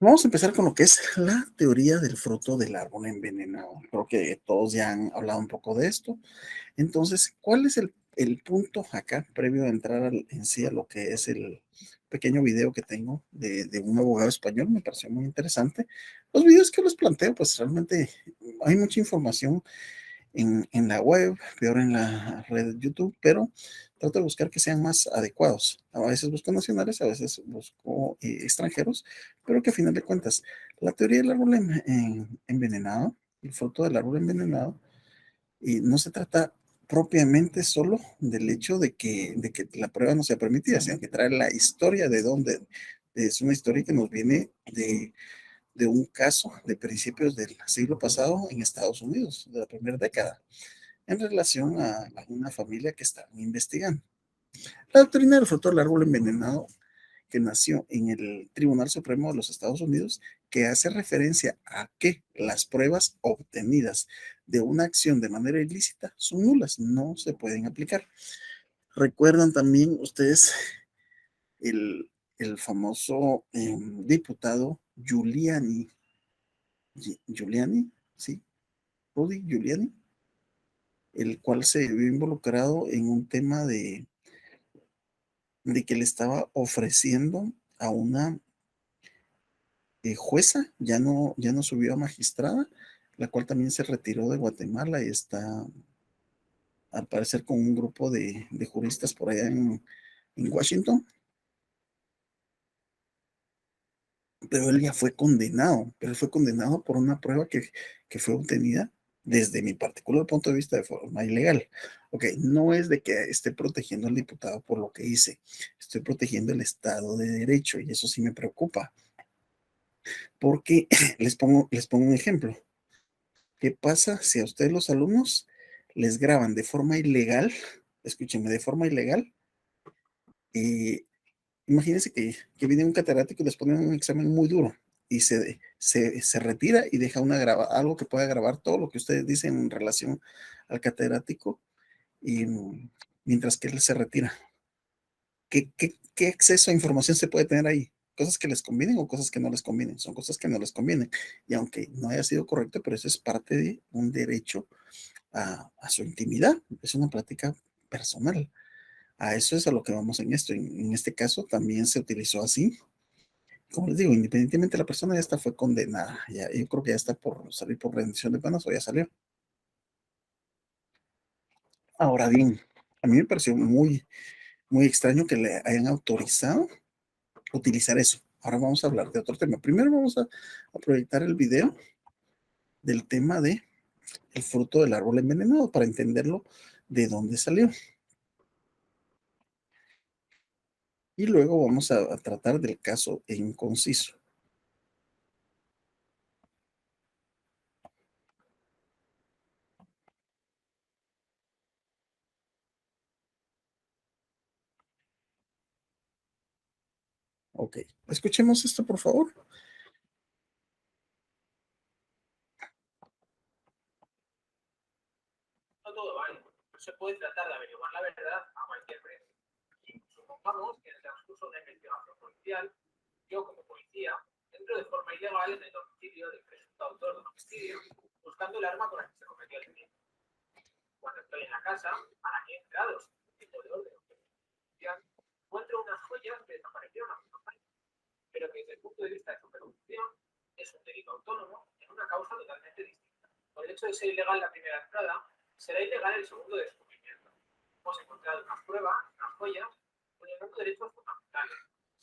Vamos a empezar con lo que es la teoría del fruto del árbol envenenado. Creo que todos ya han hablado un poco de esto. Entonces, ¿cuál es el punto acá, previo a entrar en sí a lo que es el pequeño video que tengo de un abogado español? Me pareció muy interesante. Los videos que les planteo, pues realmente hay mucha información en la web, peor en la red de YouTube, pero trato de buscar que sean más adecuados. A veces busco nacionales, a veces busco extranjeros, pero que a final de cuentas, la teoría del árbol envenenado, el fruto del árbol envenenado, no se trata propiamente solo del hecho de que la prueba no sea permitida, sino que trae la historia de dónde. Es una historia que nos viene de un caso de principios del siglo pasado en Estados Unidos, de la primera década. en relación a una familia que estaban investigando. La doctrina del fruto del árbol envenenado, que nació en el Tribunal Supremo de los Estados Unidos, que hace referencia a que las pruebas obtenidas de una acción de manera ilícita son nulas, no se pueden aplicar. Recuerdan también ustedes el famoso diputado Giuliani, sí, Rudy Giuliani, el cual se vio involucrado en un tema de que le estaba ofreciendo a una jueza, ya no subió a magistrada, la cual también se retiró de Guatemala y está al parecer con un grupo de juristas por allá en Washington, pero él ya fue condenado, pero él fue condenado por una prueba que fue obtenida desde mi particular punto de vista de forma ilegal. Ok, no es de que esté protegiendo al diputado por lo que hice, estoy protegiendo el Estado de Derecho y eso sí me preocupa, porque les pongo un ejemplo. ¿Qué pasa si a ustedes los alumnos les graban de forma ilegal? Escúchenme, de forma ilegal. Imagínense que viene un catedrático y les pone un examen muy duro y se retira y deja algo que pueda grabar todo lo que ustedes dicen en relación al catedrático y mientras que él se retira. ¿Qué acceso a información se puede tener ahí? Cosas que les convienen o cosas que no les convienen. Son cosas que no les convienen. Y aunque no haya sido correcto, pero eso es parte de un derecho a su intimidad. Es una práctica personal. A eso es a lo que vamos en esto. En este caso también se utilizó así. Como les digo, independientemente la persona ya está fue condenada. Ya, yo creo que ya está por salir por rendición de penas o ya salió. Ahora bien, a mí me pareció muy, muy extraño que le hayan autorizado utilizar eso. Ahora vamos a hablar de otro tema. Primero vamos a proyectar el video del tema de el fruto del árbol envenenado para entenderlo de dónde salió. Y luego vamos a tratar del caso en conciso. Ok, escuchemos esto, por favor. No todo vale. No se puede tratar de averiguar la verdad a cualquier precio. Y supongamos que en el transcurso de una investigación policial, yo como policía entro de forma ilegal en el domicilio del presunto autor del homicidio, buscando el arma con la que se cometió el delito. Cuando estoy en la casa, a 10 grados, tipo de orden judicial, encuentro unas joyas que desaparecieron a mi compañero, pero que desde el punto de vista de su producción es un delito autónomo en una causa totalmente distinta. Por el hecho de ser ilegal la primera entrada, será ilegal el segundo descubrimiento. Hemos encontrado unas pruebas, unas joyas, vulnerando derechos fundamentales.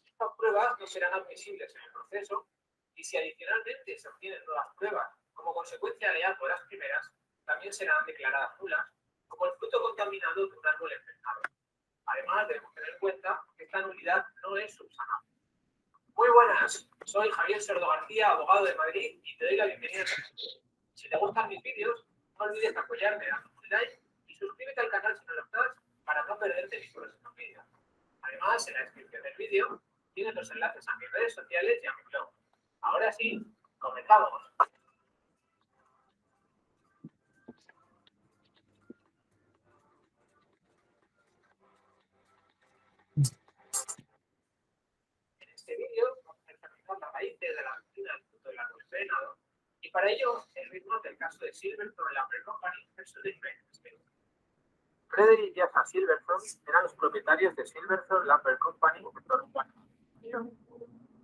Estas pruebas no serán admisibles en el proceso y si adicionalmente se obtienen nuevas pruebas como consecuencia de hallazgo de las primeras, también serán declaradas nulas como el fruto contaminado de un árbol envenenado. Además, debemos tener en cuenta que esta nulidad no es subsanable. Muy buenas, soy Javier Sordo García, abogado de Madrid, y te doy la bienvenida. Si te gustan mis vídeos, no olvides apoyarme dando un like y suscríbete al canal si no lo estás para no perderte mis próximos vídeos. Además, en la descripción del vídeo tienes los enlaces a mis redes sociales y a mi blog. Ahora sí, comenzamos. En este vídeo vamos a examinar las raíces de la rutina del fruto del árbol envenenado y para ello servimos del caso de Silverthorne Lumber Company versus the United States. Frederick y Asa Silverthorne eran los propietarios de Silverthorne Lumber Company de Toronto.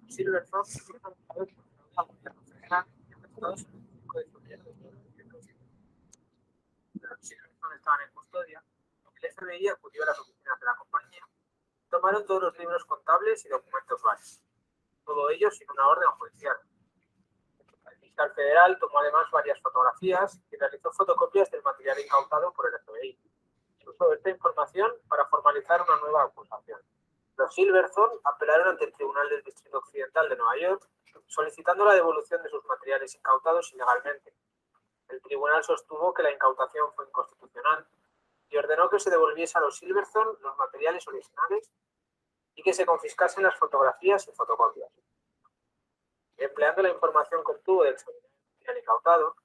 Silverthorne fue comprado por la Gobierno Federal y arrestado en el 5 de febrero de 1970. Los Silverthorne estaban en custodia, el FBI acudió a las oficinas de la compañía. Tomaron todos los libros contables y documentos varios, todo ello sin una orden judicial. El fiscal federal tomó además varias fotografías y realizó fotocopias del material incautado por el FBI. Usó esta información para formalizar una nueva acusación. Los Silverthorne apelaron ante el Tribunal del Distrito Occidental de Nueva York, solicitando la devolución de sus materiales incautados ilegalmente. El tribunal sostuvo que la incautación fue inconstitucional y ordenó que se devolviese a los Silverson los materiales originales y que se confiscasen las fotografías y fotocopias. Empleando la información que obtuvo del expediente incautado,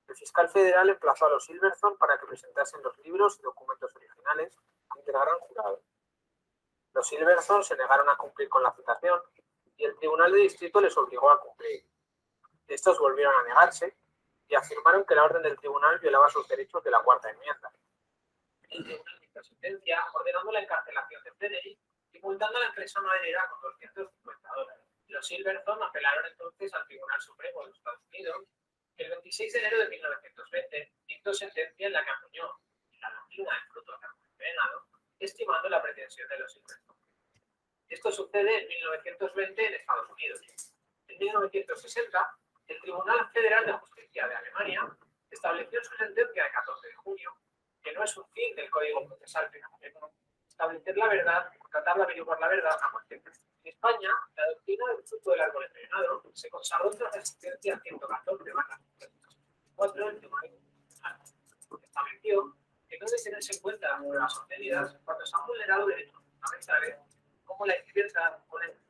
el fiscal federal emplazó a los Silverson para que presentasen los libros y documentos originales e integraran jurado. Los Silverson se negaron a cumplir con la citación y el tribunal de distrito les obligó a cumplir. Estos volvieron a negarse y afirmaron que la orden del tribunal violaba sus derechos de la cuarta enmienda. El tribunal dictó sentencia ordenando la encarcelación de Frederick y multando a la empresa maderera con $250. Los Silverson apelaron entonces al Tribunal Supremo de los Estados Unidos, que el 26 de enero de 1920 dictó sentencia en la que acuñó la doctrina del fruto del árbol envenenado, estimando la pretensión de los Silverson. Esto sucede en 1920 en Estados Unidos. En 1960, el Tribunal Federal de Justicia de Alemania estableció en su sentencia de 14 de junio que no es un fin del Código Procesal Penal establecer la verdad, tratar de averiguar la verdad a cualquier precio. En España, la doctrina del fruto del árbol envenenado se consagró tras la sentencia 114/4 del Tribunal Constitucional. Estableció que no debe tenerse en cuenta las pruebas obtenidas cuando se han vulnerado derechos fundamentales como la libertad o la igualdad.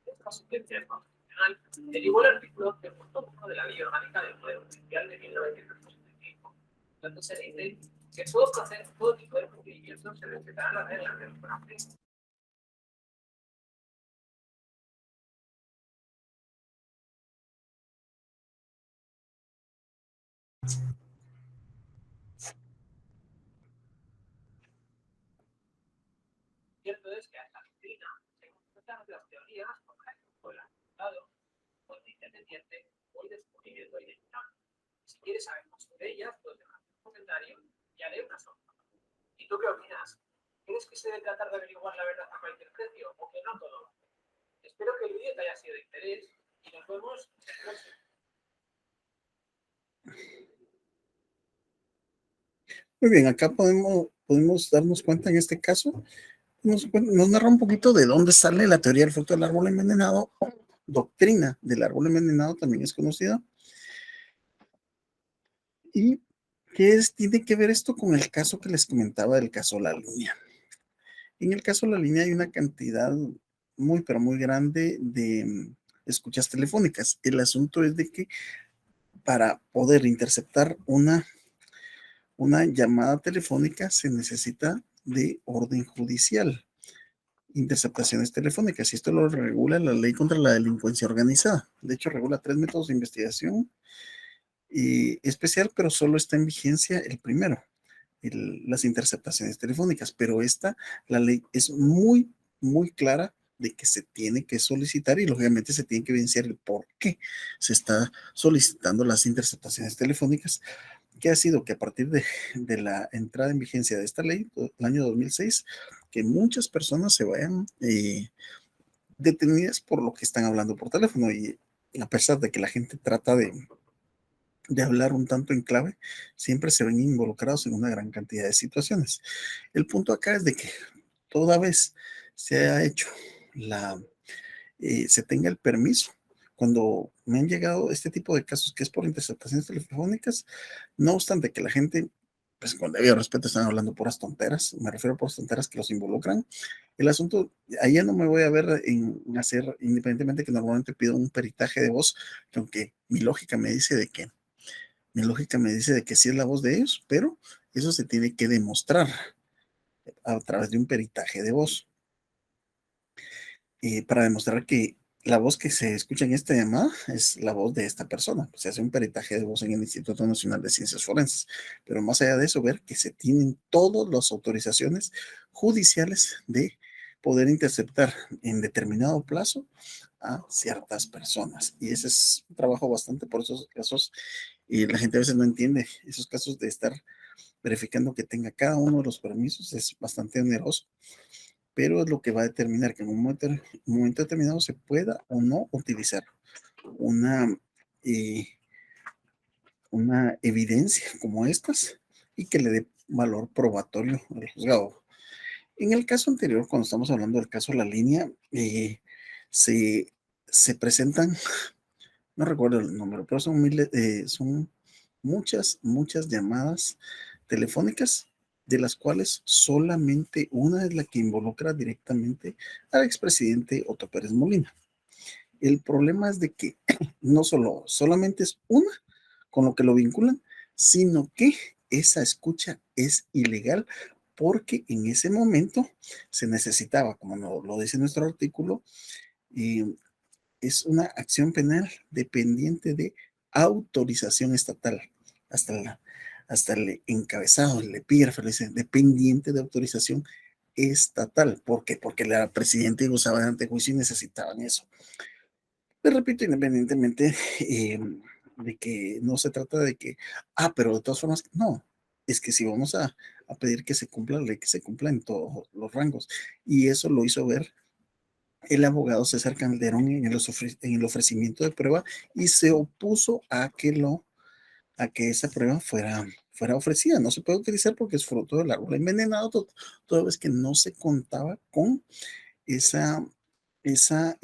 Esta sentencia constitucional derivó el artículo 11.1 de la Ley Orgánica del Poder Judicial de 1985, donde se dice que todo tipo de procedimientos se respetarán las reglas de los procesos. Cierto es que a esta doctrina se confrontan otras teorías como la del resultado, o el independiente, o el descubrimiento identitario. Si quieres saber más sobre ellas, puedes dejar un comentario y haré una sola. ¿Y tú qué opinas? ¿Crees que se debe tratar de averiguar la verdad a cualquier precio o que no todo? Espero que el vídeo te haya sido de interés y nos vemos en el próximo. Muy bien, acá podemos darnos cuenta en este caso, nos narra un poquito de dónde sale la teoría del fruto del árbol envenenado, doctrina del árbol envenenado también es conocida. ¿Y tiene que ver esto con el caso que les comentaba del caso La Línea? En el caso La Línea hay una cantidad muy, pero muy grande de escuchas telefónicas. El asunto es de que para poder interceptar una llamada telefónica se necesita de orden judicial, interceptaciones telefónicas, y esto lo regula la ley contra la delincuencia organizada. De hecho, regula 3 métodos de investigación especial, pero solo está en vigencia el primero, las interceptaciones telefónicas, pero la ley es muy, muy clara de que se tiene que solicitar y lógicamente se tiene que evidenciar el por qué se está solicitando las interceptaciones telefónicas, que ha sido que a partir de la entrada en vigencia de esta ley, el año 2006, que muchas personas se vayan detenidas por lo que están hablando por teléfono, y a pesar de que la gente trata de hablar un tanto en clave, siempre se ven involucrados en una gran cantidad de situaciones. El punto acá es de que toda vez se ha hecho se tenga el permiso. Cuando me han llegado este tipo de casos que es por interceptaciones telefónicas, no obstante que la gente, pues con debido respeto, están hablando puras tonteras, me refiero a puras tonteras que los involucran. El asunto, ahí ya no me voy a ver en hacer, independientemente que normalmente pido un peritaje de voz, que aunque mi lógica me dice de que sí es la voz de ellos, pero eso se tiene que demostrar a través de un peritaje de voz. Para demostrar que la voz que se escucha en esta llamada es la voz de esta persona. Se hace un peritaje de voz en el Instituto Nacional de Ciencias Forenses. Pero más allá de eso, ver que se tienen todas las autorizaciones judiciales de poder interceptar en determinado plazo a ciertas personas. Y ese es un trabajo bastante por esos casos. Y la gente a veces no entiende esos casos de estar verificando que tenga cada uno de los permisos. Es bastante oneroso, pero es lo que va a determinar que en un momento determinado se pueda o no utilizar una, eh, una evidencia como estas y que le dé valor probatorio al juzgado. En el caso anterior, cuando estamos hablando del caso La Línea, se presentan, no recuerdo el número, pero son muchas llamadas telefónicas, de las cuales solamente una es la que involucra directamente al expresidente Otto Pérez Molina. El problema es de que no solamente es una con lo que lo vinculan, sino que esa escucha es ilegal porque en ese momento se necesitaba, como lo dice nuestro artículo, eh, es una acción penal dependiente de autorización estatal. Hasta, hasta el encabezado, el epígrafe, le dice dependiente de autorización estatal. ¿Por qué? Porque la presidenta gozaba de antejuicio y necesitaban eso. Les repito, independientemente de que no se trata de que, pero de todas formas, no, es que si vamos a pedir que se cumpla la ley, que se cumpla en todos los rangos. Y eso lo hizo ver el abogado César Calderón en el ofrecimiento de prueba y se opuso a que esa prueba fuera ofrecida. No se puede utilizar porque es fruto del árbol envenenado, toda vez que no se contaba con esa, esa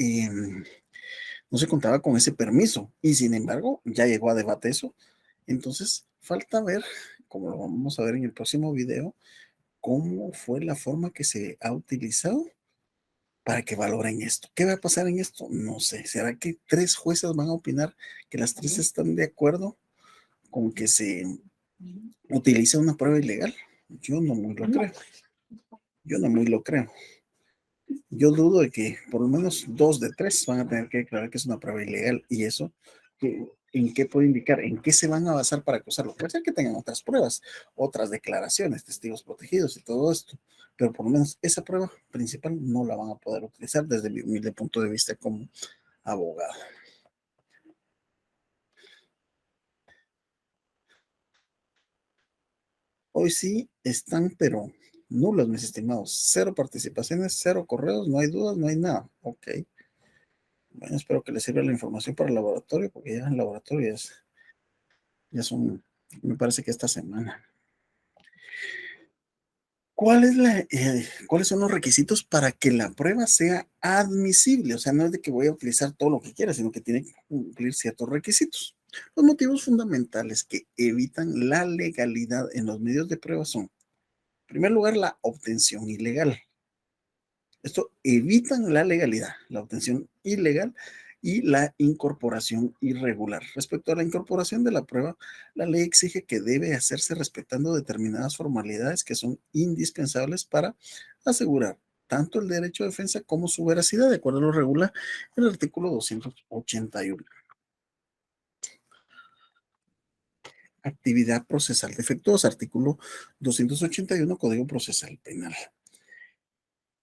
no se contaba con ese permiso y sin embargo ya llegó a debate eso. Entonces falta ver, como lo vamos a ver en el próximo video, cómo fue la forma que se ha utilizado para que valoren esto. ¿Qué va a pasar en esto? No sé. ¿Será que 3 jueces van a opinar que las 3 están de acuerdo con que se utilice una prueba ilegal? Yo no muy lo creo. Yo no muy lo creo. Yo dudo de que por lo menos 2 de 3 van a tener que declarar que es una prueba ilegal. Y eso, ¿en qué puede indicar? ¿En qué se van a basar para acusarlo? Puede ser que tengan otras pruebas, otras declaraciones, testigos protegidos y todo esto. Pero por lo menos esa prueba principal no la van a poder utilizar desde mi humilde punto de vista como abogado. Hoy sí están, pero nulos, mis estimados. 0 participaciones, 0 correos, no hay dudas, no hay nada. Ok. Bueno, espero que les sirva la información para el laboratorio, porque ya en el laboratorio ya son, me parece que esta semana. ¿Cuáles son los requisitos para que la prueba sea admisible? O sea, no es de que voy a utilizar todo lo que quiera, sino que tiene que cumplir ciertos requisitos. Los motivos fundamentales que evitan la legalidad en los medios de prueba son, en primer lugar, la obtención ilegal. Esto evitan la legalidad, la obtención ilegal y la incorporación irregular. Respecto a la incorporación de la prueba, la ley exige que debe hacerse respetando determinadas formalidades que son indispensables para asegurar tanto el derecho de defensa como su veracidad, de acuerdo a lo regula el artículo 281. Actividad procesal defectuosa, artículo 281, Código Procesal Penal.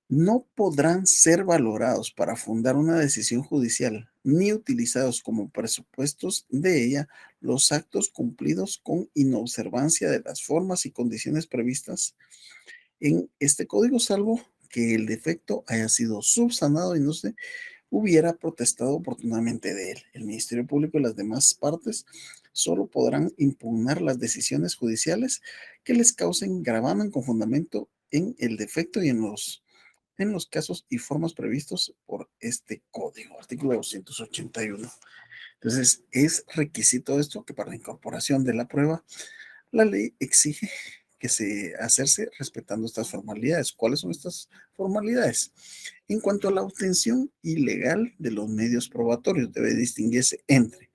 No podrán ser valorados para fundar una decisión judicial ni utilizados como presupuestos de ella los actos cumplidos con inobservancia de las formas y condiciones previstas en este código, salvo que el defecto haya sido subsanado y no se hubiera protestado oportunamente de él. El Ministerio Público y las demás partes solo podrán impugnar las decisiones judiciales que les causen gravamen con fundamento en el defecto y en los casos y formas previstos por este código, artículo 281. Entonces, es requisito esto que para la incorporación de la prueba, la ley exige que se hacerse respetando estas formalidades. ¿Cuáles son estas formalidades? En cuanto a la obtención ilegal de los medios probatorios, debe distinguirse entre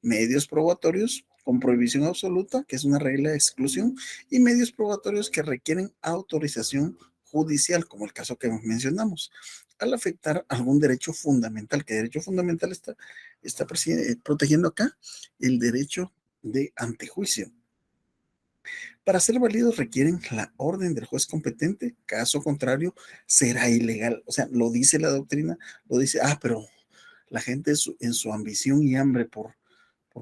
medios probatorios con prohibición absoluta, que es una regla de exclusión, y medios probatorios que requieren autorización judicial, como el caso que mencionamos, al afectar algún derecho fundamental. ¿Qué derecho fundamental está protegiendo acá? El derecho de antejuicio. Para ser válidos requieren la orden del juez competente, caso contrario será ilegal. O sea, lo dice la doctrina, lo dice, pero la gente en su ambición y hambre por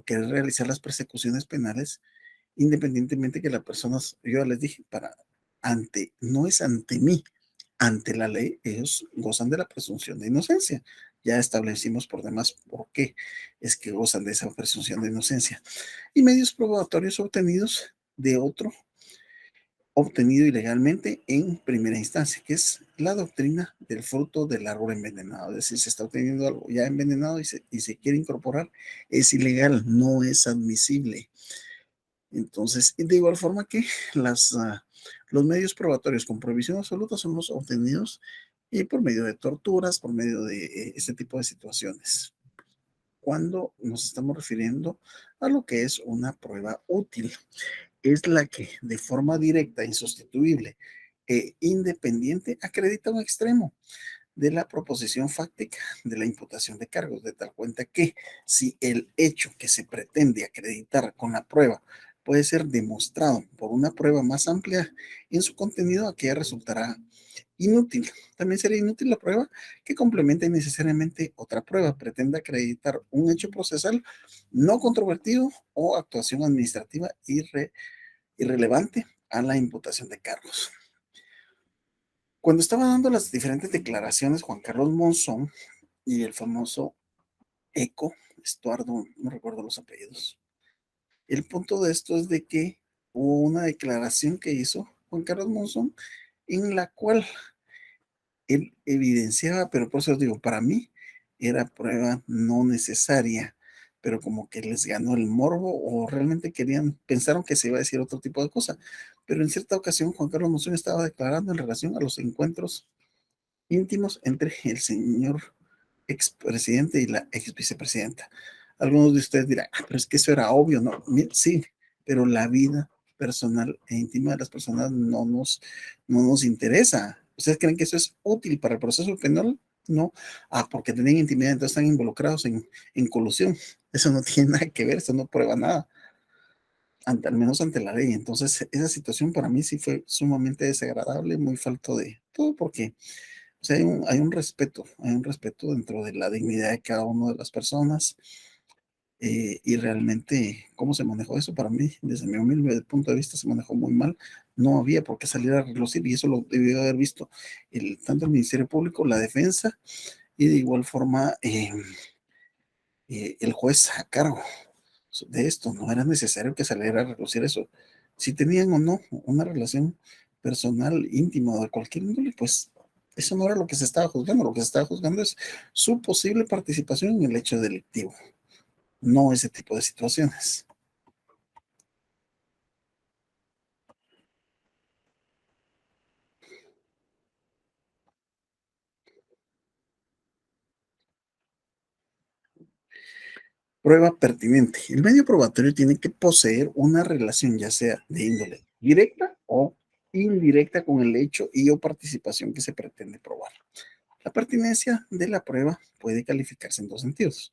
querer realizar las persecuciones penales, independientemente que las personas, yo ya les dije, no es ante mí, ante la ley, ellos gozan de la presunción de inocencia. Ya establecimos por demás por qué es que gozan de esa presunción de inocencia. Y medios probatorios obtenidos de otro, obtenido ilegalmente en primera instancia, que es la doctrina del fruto del árbol envenenado. Es decir, se está obteniendo algo ya envenenado y se quiere incorporar, es ilegal, no es admisible. Entonces, y de igual forma que los medios probatorios con prohibición absoluta son los obtenidos y por medio de torturas, por medio de este tipo de situaciones. Cuando nos estamos refiriendo a lo que es una prueba útil, es la que de forma directa, insustituible e independiente acredita un extremo de la proposición fáctica de la imputación de cargos, de tal cuenta que si el hecho que se pretende acreditar con la prueba puede ser demostrado por una prueba más amplia en su contenido, aquella resultará inútil. También sería inútil la prueba que complemente necesariamente otra prueba, pretenda acreditar un hecho procesal no controvertido o actuación administrativa irrelevante a la imputación de cargos. Cuando estaba dando las diferentes declaraciones Juan Carlos Monzón y el famoso Eco, Estuardo, no recuerdo los apellidos, el punto de esto es de que hubo una declaración que hizo Juan Carlos Monzón en la cual él evidenciaba, pero por eso digo, para mí era prueba no necesaria, pero como que les ganó el morbo o realmente pensaron que se iba a decir otro tipo de cosa. Pero en cierta ocasión Juan Carlos Monzón estaba declarando en relación a los encuentros íntimos entre el señor expresidente y la ex vicepresidenta. Algunos de ustedes dirán, pero es que eso era obvio, ¿no? Sí, pero la vida personal e íntima de las personas no nos interesa. ¿Ustedes creen que eso es útil para el proceso penal? No. Porque tienen intimidad, entonces están involucrados en colusión. Eso no tiene nada que ver, eso no prueba nada, al menos ante la ley. Entonces, esa situación para mí sí fue sumamente desagradable, muy falto de todo, porque o sea, hay un respeto dentro de la dignidad de cada una de las personas y realmente cómo se manejó eso para mí, desde mi humilde punto de vista, se manejó muy mal. No había por qué salir a relucir y eso lo debió haber visto tanto el Ministerio Público, la defensa y de igual forma el juez a cargo de esto. No era necesario que saliera a relucir eso. Si tenían o no una relación personal, íntima o de cualquier índole, pues eso no era lo que se estaba juzgando. Lo que se estaba juzgando es su posible participación en el hecho delictivo, no ese tipo de situaciones. Prueba pertinente. El medio probatorio tiene que poseer una relación, ya sea de índole directa o indirecta, con el hecho y o participación que se pretende probar. La pertinencia de la prueba puede calificarse en dos sentidos: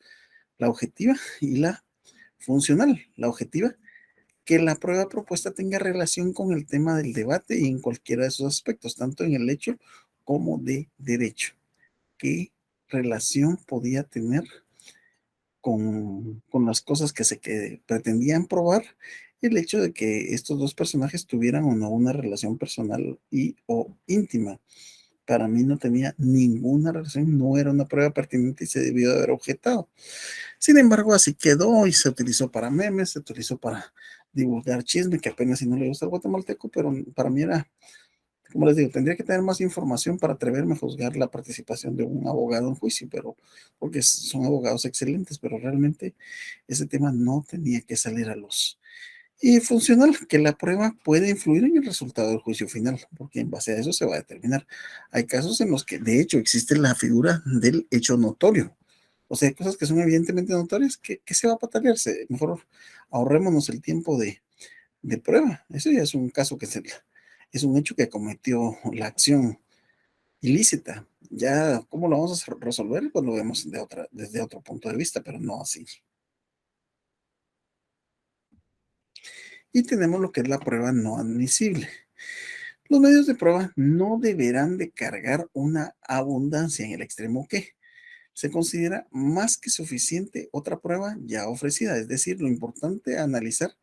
la objetiva y la funcional. La objetiva, que la prueba propuesta tenga relación con el tema del debate y en cualquiera de esos aspectos, tanto en el hecho como de derecho. ¿Qué relación podía tener con las cosas que pretendían probar el hecho de que estos dos personajes tuvieran o no una relación personal y o íntima? Para mí no tenía ninguna relación, no era una prueba pertinente y se debió de haber objetado. Sin embargo, así quedó y se utilizó para memes, se utilizó para divulgar chisme, que apenas si no le gusta al guatemalteco, pero para mí era, como les digo, tendría que tener más información para atreverme a juzgar la participación de un abogado en juicio, pero porque son abogados excelentes, pero realmente ese tema no tenía que salir a luz. Y funcional, que la prueba puede influir en el resultado del juicio final, porque en base a eso se va a determinar. Hay casos en los que, de hecho, existe la figura del hecho notorio. O sea, hay cosas que son evidentemente notorias, que se va a patalearse. Mejor ahorrémonos el tiempo de prueba. Eso ya es un caso es un hecho que cometió la acción ilícita. Ya, ¿cómo lo vamos a resolver? Pues lo vemos desde otro punto de vista, pero no así. Y tenemos lo que es la prueba no admisible. Los medios de prueba no deberán de cargar una abundancia en el extremo que se considera más que suficiente otra prueba ya ofrecida. Es decir, lo importante a analizar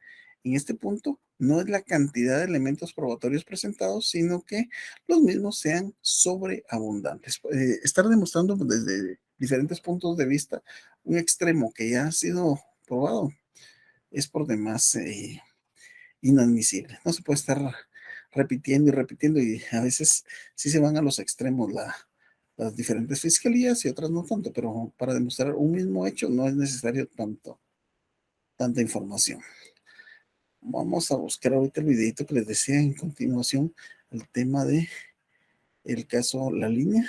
en este punto no es la cantidad de elementos probatorios presentados, sino que los mismos sean sobreabundantes. Estar demostrando desde diferentes puntos de vista un extremo que ya ha sido probado es por demás inadmisible. No se puede estar repitiendo y repitiendo y a veces sí se van a los extremos las diferentes fiscalías y otras no tanto, pero para demostrar un mismo hecho no es necesario tanta información. Vamos a buscar ahorita el videito que les decía en continuación, el tema de el caso La Línea.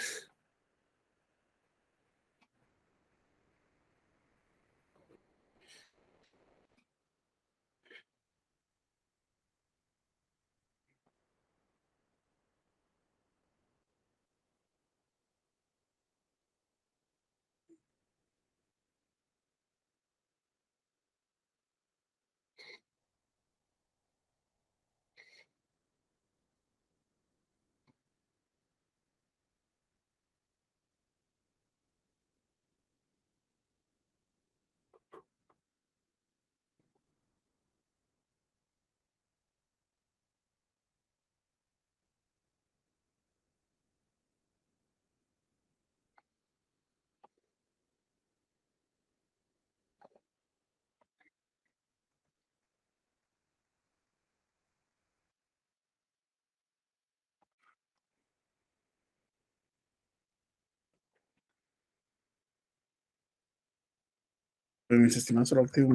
Pero mis estimados, solo activo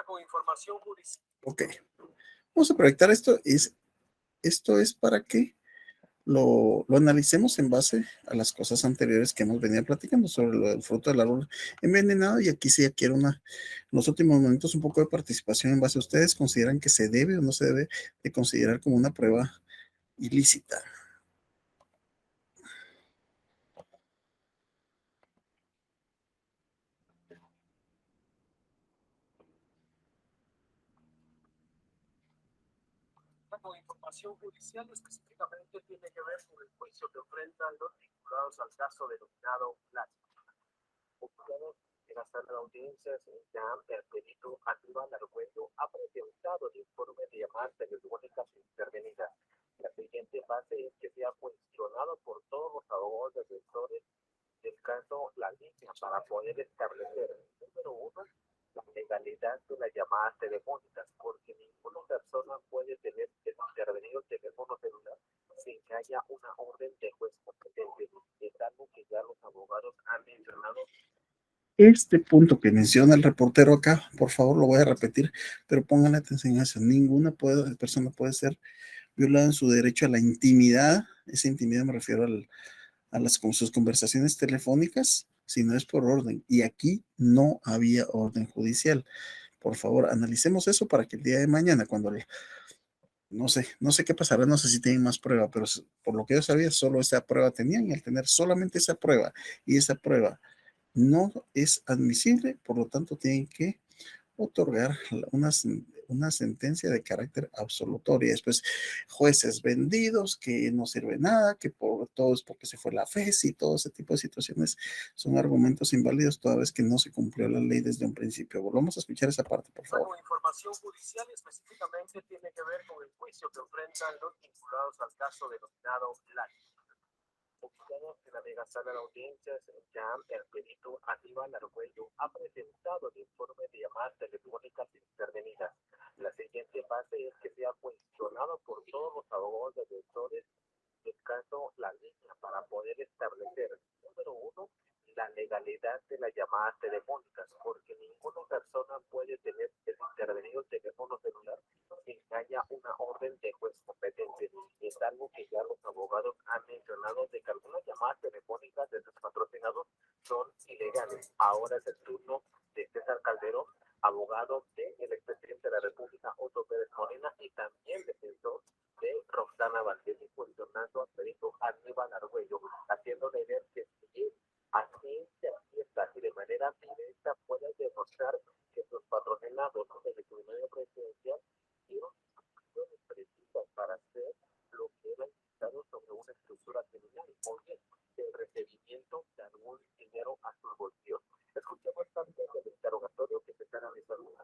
Con información judicial. Ok, vamos a proyectar esto. Esto es para que lo analicemos en base a las cosas anteriores que hemos venido platicando sobre lo del fruto del árbol envenenado. Y aquí sí ya quiero en los últimos momentos un poco de participación en base a ustedes. ¿Consideran que se debe o no se debe de considerar como una prueba ilícita? Con información judicial específicamente tiene que ver con el juicio que enfrentan los vinculados al caso denominado Plástico. Juzgados en la sala de audiencias, ya el perito Aníbal Argüello ha presentado el informe de llamadas telefónicas intervenidas. La siguiente fase es que se ha cuestionado por todos los abogados defensores del caso La Línea para poder establecer, número uno, la legalidad de las llamadas telefónicas, porque ninguna persona puede tener intervenido el teléfono celular sin que haya una orden de juez competente. Es algo que ya los abogados han mencionado. Este punto que menciona el reportero acá, por favor, lo voy a repetir, pero pónganle atención a eso. Ninguna persona puede ser violada en su derecho a la intimidad. Esa intimidad me refiero con sus conversaciones telefónicas, si no es por orden. Y aquí no había orden judicial. Por favor, analicemos eso para que el día de mañana, no sé qué pasará, no sé si tienen más prueba, pero por lo que yo sabía, solo esa prueba tenían, y al tener solamente esa prueba, y esa prueba no es admisible, por lo tanto tienen que otorgar una sentencia de carácter absolutorio. Después, jueces vendidos, que no sirve nada, que por todo es porque se fue la FES, y todo ese tipo de situaciones son argumentos inválidos toda vez que no se cumplió la ley desde un principio. Volvamos a escuchar esa parte, por favor. Con información judicial específicamente tiene que ver con el juicio que enfrentan los vinculados al caso denominado Lali. Juzgados en la mega sala de audiencias, ya el perito Aníbal Argüello ha presentado el informe de llamadas telefónicas intervenidas. La siguiente fase es que se ha cuestionado por todos los abogados defensores del caso La Línea para poder establecer, número uno, la legalidad de las llamadas telefónicas, porque ninguna persona puede tener intervenido el teléfono celular sin que haya una orden de juez competente. Es algo que ya los abogados han mencionado, de que algunas llamadas telefónicas de sus patrocinados son ilegales. Ahora es el turno de César Calderón, abogado del expresidente de la República, Otto Pérez Molina, y también defensor de Roxana Valdés, y cuestionando al perito Aníbal Argüello, haciéndole ver que si así se fiesta y de manera directa puede demostrar que sus patrocinados del criminal presidencial dieron instrucciones precisas para hacer lo que era indicado sobre una estructura criminal, o bien el recibimiento de algún dinero a sus bolsillos. Escuchemos también el interrogatorio que se está realizando.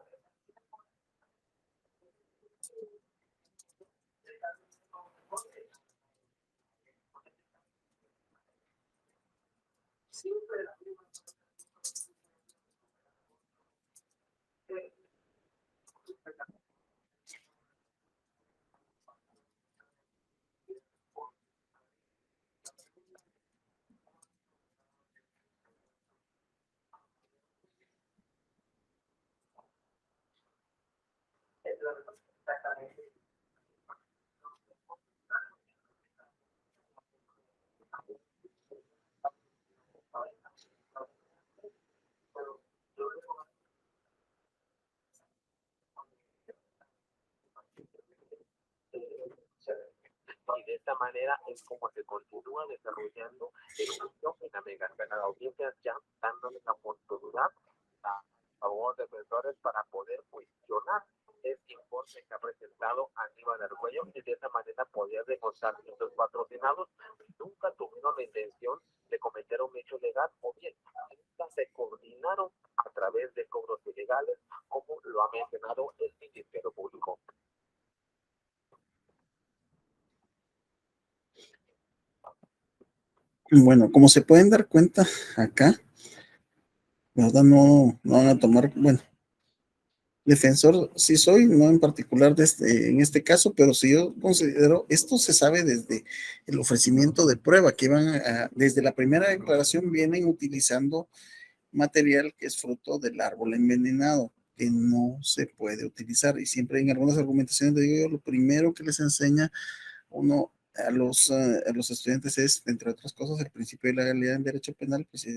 Y de esta manera es como se continúa desarrollando el juicio en la mega. Las audiencias ya dándole la oportunidad a favor de defensores para poder cuestionar este informe que ha presentado Aníbal Argüello, y de esa manera poder demostrar que estos patrocinados nunca tuvieron la intención de cometer un hecho legal, o bien nunca se coordinaron a través de cobros ilegales, como lo ha mencionado el Ministerio Público. Bueno, como se pueden dar cuenta acá, ¿verdad? No van a tomar, bueno, defensor sí soy, no en particular en este caso, pero sí yo considero, esto se sabe desde el ofrecimiento de prueba, que desde la primera declaración vienen utilizando material que es fruto del árbol envenenado, que no se puede utilizar. Y siempre en algunas argumentaciones, digo yo, lo primero que les enseña uno a los estudiantes es, entre otras cosas, el principio de legalidad en derecho penal, pues,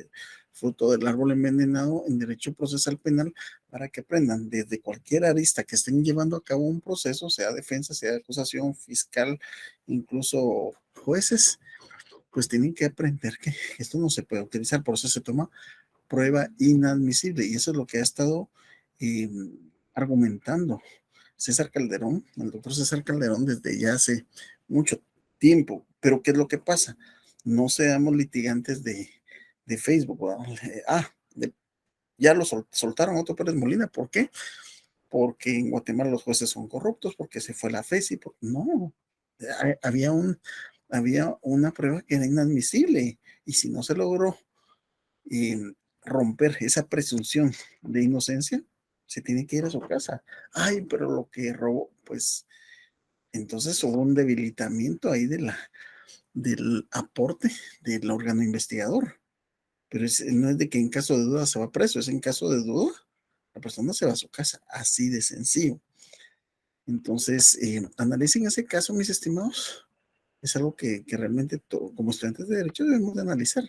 fruto del árbol envenenado en derecho procesal penal, para que aprendan desde cualquier arista que estén llevando a cabo un proceso, sea defensa, sea acusación, fiscal, incluso jueces, pues tienen que aprender que esto no se puede utilizar, por eso se toma prueba inadmisible, y eso es lo que ha estado eh, argumentando César Calderón, el doctor César Calderón, desde ya hace mucho tiempo. Pero ¿qué es lo que pasa? No seamos litigantes de Facebook. Ya lo soltaron a Otto Pérez Molina. ¿Por qué? Porque en Guatemala los jueces son corruptos, porque se fue la FESI. No, había había una prueba que era inadmisible, y si no se logró eh, romper esa presunción de inocencia, se tiene que ir a su casa. Ay, pero lo que robó, pues entonces hubo un debilitamiento ahí del aporte del órgano investigador. Pero no es de que en caso de duda se va preso, es en caso de duda, la persona se va a su casa, así de sencillo. Entonces, analicen ese caso, mis estimados. Es algo que realmente como estudiantes de derecho debemos de analizar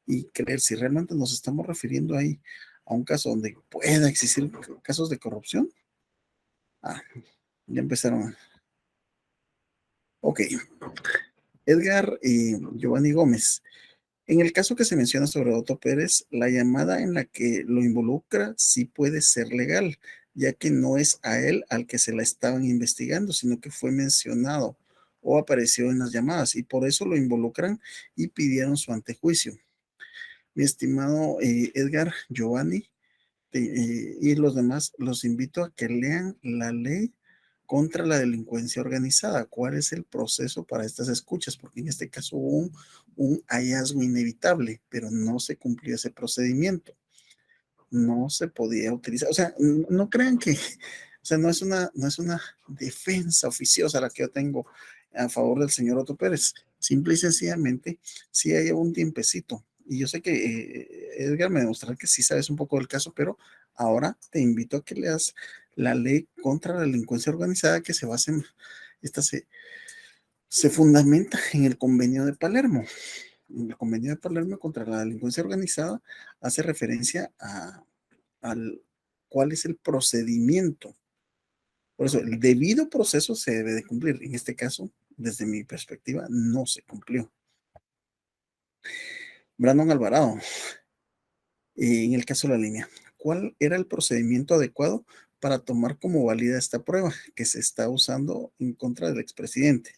y creer si realmente nos estamos refiriendo ahí a un caso donde pueda existir casos de corrupción. Ah, ya empezaron. Ok. Edgar y Giovanni Gómez. En el caso que se menciona sobre Otto Pérez, la llamada en la que lo involucra sí puede ser legal, ya que no es a él al que se la estaban investigando, sino que fue mencionado o apareció en las llamadas, y por eso lo involucran y pidieron su antejuicio. Mi estimado Edgar, Giovanni, y los demás, los invito a que lean la ley contra la delincuencia organizada. ¿Cuál es el proceso para estas escuchas? Porque en este caso hubo un hallazgo inevitable, pero no se cumplió ese procedimiento. No se podía utilizar. O sea, no crean que, o sea, no es una defensa oficiosa la que yo tengo a favor del señor Otto Pérez. Simple y sencillamente, sí hay un tiempecito. Y yo sé que Edgar me demostrará que sí sabes un poco del caso, pero ahora te invito a que leas la ley contra la delincuencia organizada, que se basa en, esta se fundamenta en el convenio de Palermo. El convenio de Palermo contra la delincuencia organizada hace referencia al cuál es el procedimiento. Por eso, el debido proceso se debe de cumplir. En este caso, desde mi perspectiva, no se cumplió. Brandon Alvarado, en el caso de la línea, ¿cuál era el procedimiento adecuado para tomar como válida esta prueba que se está usando en contra del expresidente?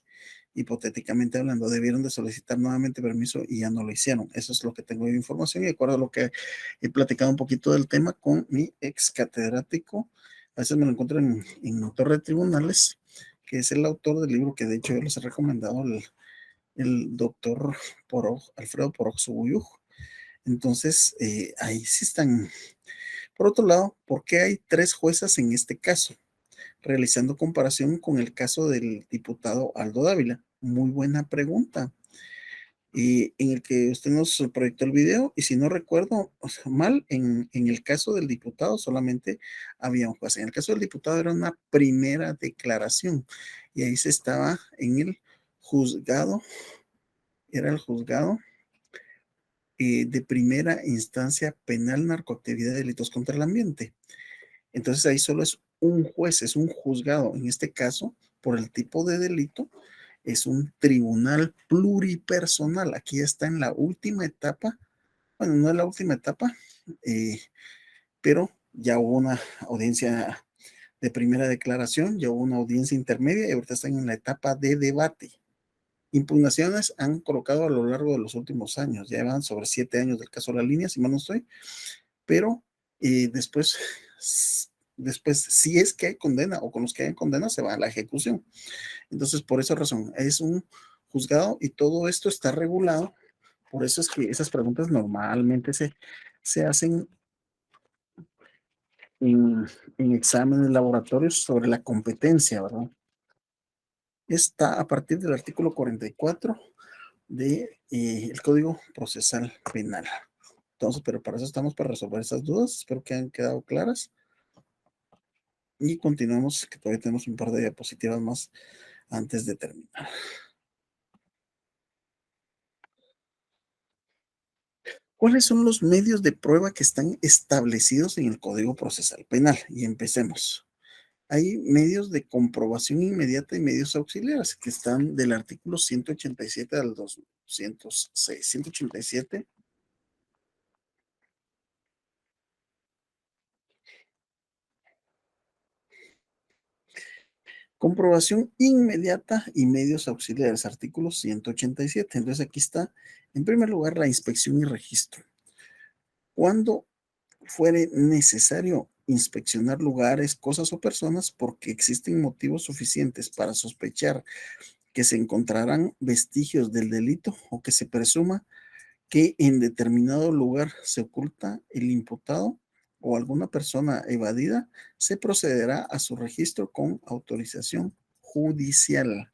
Hipotéticamente hablando, debieron de solicitar nuevamente permiso y ya no lo hicieron. Eso es lo que tengo de información, y de acuerdo a lo que he platicado un poquito del tema con mi ex catedrático, a veces me lo encuentro en Torre de Tribunales, que es el autor del libro que de hecho yo les he recomendado, el doctor Alfredo Porok Subuyuj. Entonces, ahí sí están. Por otro lado, ¿por qué hay 3 juezas en este caso? Realizando comparación con el caso del diputado Aldo Dávila. Muy buena pregunta. en el que usted nos proyectó el video, y si no recuerdo mal, en el caso del diputado solamente había un juez. En el caso del diputado era una primera declaración, y ahí se estaba en el juzgado, era el juzgado de primera instancia penal, narcoactividad y delitos contra el ambiente. Entonces ahí solo es un juez, es un juzgado. En este caso, por el tipo de delito, es un tribunal pluripersonal. Aquí está en la última etapa. Bueno, no es la última etapa, eh, pero ya hubo una audiencia de primera declaración, ya hubo una audiencia intermedia y ahorita están en la etapa de debate. Impugnaciones han colocado a lo largo de los últimos años, ya van sobre 7 años del caso de la línea, si mal no estoy, pero después, si es que hay condena o con los que hay condena, se va a la ejecución. Entonces, por esa razón, es un juzgado y todo esto está regulado. Por eso es que esas preguntas normalmente se hacen en, en exámenes laboratorios sobre la competencia, ¿verdad? Está a partir del artículo 44 del Código Procesal Penal. Entonces, pero para eso estamos, para resolver esas dudas. Espero que hayan quedado claras. Y continuamos, que todavía tenemos un par de diapositivas más antes de terminar. ¿Cuáles son los medios de prueba que están establecidos en el Código Procesal Penal? Y empecemos. Hay medios de comprobación inmediata y medios auxiliares que están del artículo 187 al 206. 187. Comprobación inmediata y medios auxiliares, artículo 187. Entonces aquí está, en primer lugar, la inspección y registro. Cuando fuere necesario inspeccionar lugares, cosas o personas porque existen motivos suficientes para sospechar que se encontrarán vestigios del delito o que se presuma que en determinado lugar se oculta el imputado o alguna persona evadida, se procederá a su registro con autorización judicial.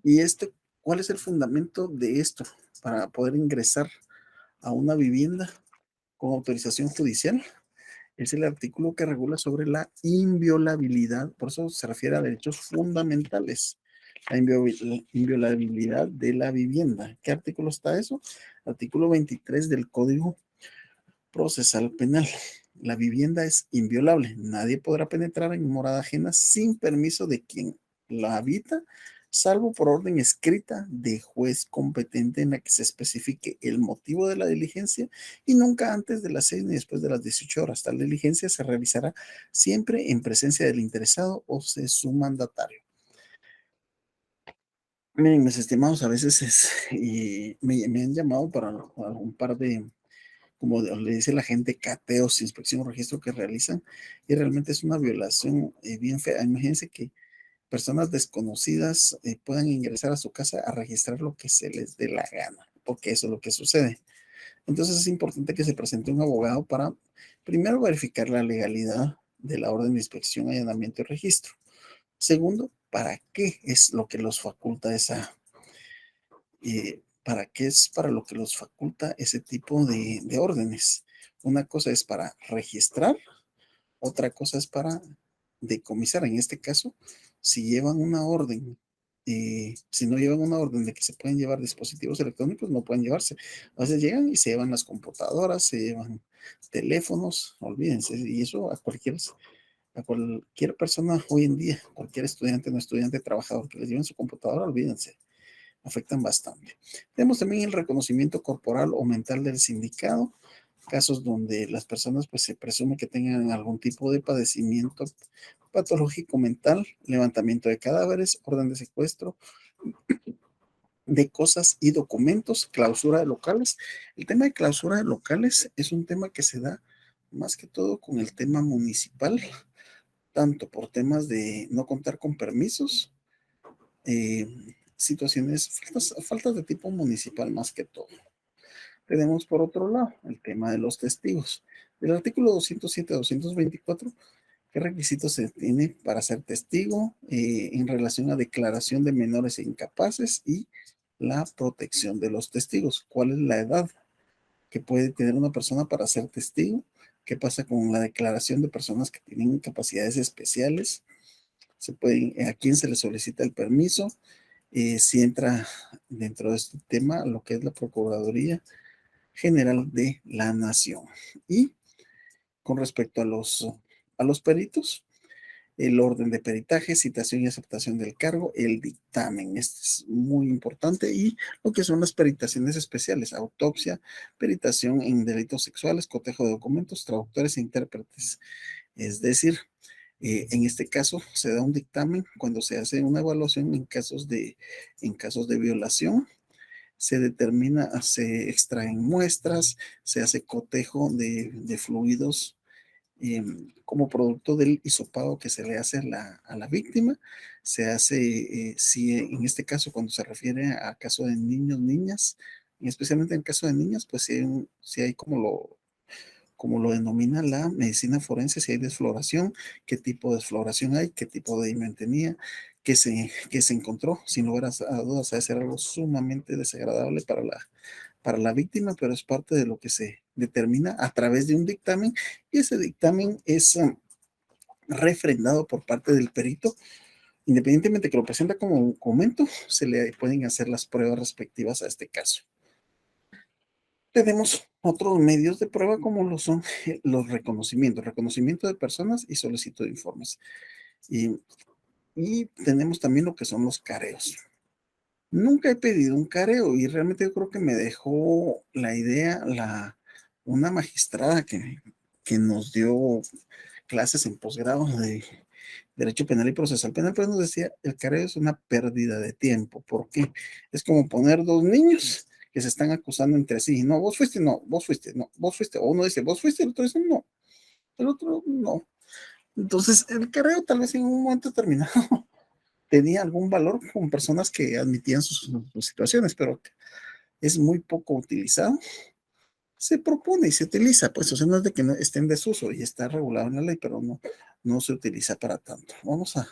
¿Y esto, cuál es el fundamento de esto? Para poder ingresar a una vivienda con autorización judicial, es el artículo que regula sobre la inviolabilidad, por eso se refiere a derechos fundamentales, la inviolabilidad de la vivienda. ¿Qué artículo está eso? Artículo 23 del Código Procesal Penal. La vivienda es inviolable. Nadie podrá penetrar en morada ajena sin permiso de quien la habita, salvo por orden escrita de juez competente en la que se especifique el motivo de la diligencia y nunca antes de las 6 ni después de las 18 horas. Tal diligencia se realizará siempre en presencia del interesado o de su mandatario. Miren, mis estimados, a veces me han llamado para un par de, como le dice la gente, cateos, inspección o registro que realizan, y realmente es una violación bien fea. Imagínense que personas desconocidas puedan ingresar a su casa a registrar lo que se les dé la gana, porque eso es lo que sucede. Entonces es importante que se presente un abogado para primero verificar la legalidad de la orden de inspección, allanamiento y registro. Segundo, ¿para qué es lo que los faculta para qué es para lo que los faculta ese tipo de órdenes? Una cosa es para registrar, otra cosa es para decomisar. En este caso, si llevan una orden, si no llevan una orden de que se pueden llevar dispositivos electrónicos, no pueden llevarse. A veces llegan y se llevan las computadoras, se llevan teléfonos, olvídense, y eso a cualquier persona hoy en día, cualquier estudiante, no estudiante, trabajador que les lleven su computadora, olvídense, afectan bastante. Tenemos también el reconocimiento corporal o mental del sindicado, casos donde las personas pues se presume que tengan algún tipo de padecimiento patológico mental, levantamiento de cadáveres, orden de secuestro de cosas y documentos, clausura de locales. El tema de clausura de locales es un tema que se da más que todo con el tema municipal, tanto por temas de no contar con permisos, eh, situaciones, faltas de tipo municipal más que todo. Tenemos por otro lado el tema de los testigos. Del artículo 207 a 224, ¿qué requisitos se tiene para ser testigo en relación a declaración de menores e incapaces y la protección de los testigos. ¿Cuál es la edad que puede tener una persona para ser testigo? ¿Qué pasa con la declaración de personas que tienen capacidades especiales? ¿A quién se le solicita el permiso? Si entra dentro de este tema lo que es la Procuraduría General de la Nación. Y con respecto a los peritos, el orden de peritaje, citación y aceptación del cargo, el dictamen. Este es muy importante. Y lo que son las peritaciones especiales, autopsia, peritación en delitos sexuales, cotejo de documentos, traductores e intérpretes. Es decir, en este caso se da un dictamen cuando se hace una evaluación en casos de violación. Se determina, se extraen muestras, se hace cotejo de fluidos como producto del hisopado que se le hace a la víctima. Se hace, si en este caso, cuando se refiere a caso de niños, niñas, y especialmente en caso de niñas, pues si hay como lo denomina la medicina forense, si hay desfloración, qué tipo de desfloración hay, qué tipo de imen tenía, qué se encontró. Sin lugar a dudas, ha de ser algo sumamente desagradable para la víctima, pero es parte de lo que se determina a través de un dictamen, y ese dictamen es refrendado por parte del perito. Independientemente que lo presenta como un documento, se le pueden hacer las pruebas respectivas a este caso. Tenemos otros medios de prueba como lo son los reconocimiento de personas y solicitud de informes. Y, y tenemos también lo que son los careos. Nunca he pedido un careo y realmente yo creo que me dejó la idea una magistrada que nos dio clases en posgrado de Derecho Penal y Procesal Penal, pero nos decía, el careo es una pérdida de tiempo. ¿Por qué? Es como poner dos niños que se están acusando entre sí. No, vos fuiste, no, vos fuiste, no, vos fuiste. O uno dice, vos fuiste, el otro dice, no, el otro no. Entonces, el careo tal vez en un momento determinado tenía algún valor con personas que admitían sus situaciones, pero es muy poco utilizado. Se propone y se utiliza, pues, o sea, no es de que no esté en desuso y está regulado en la ley, pero no se utiliza para tanto. Vamos a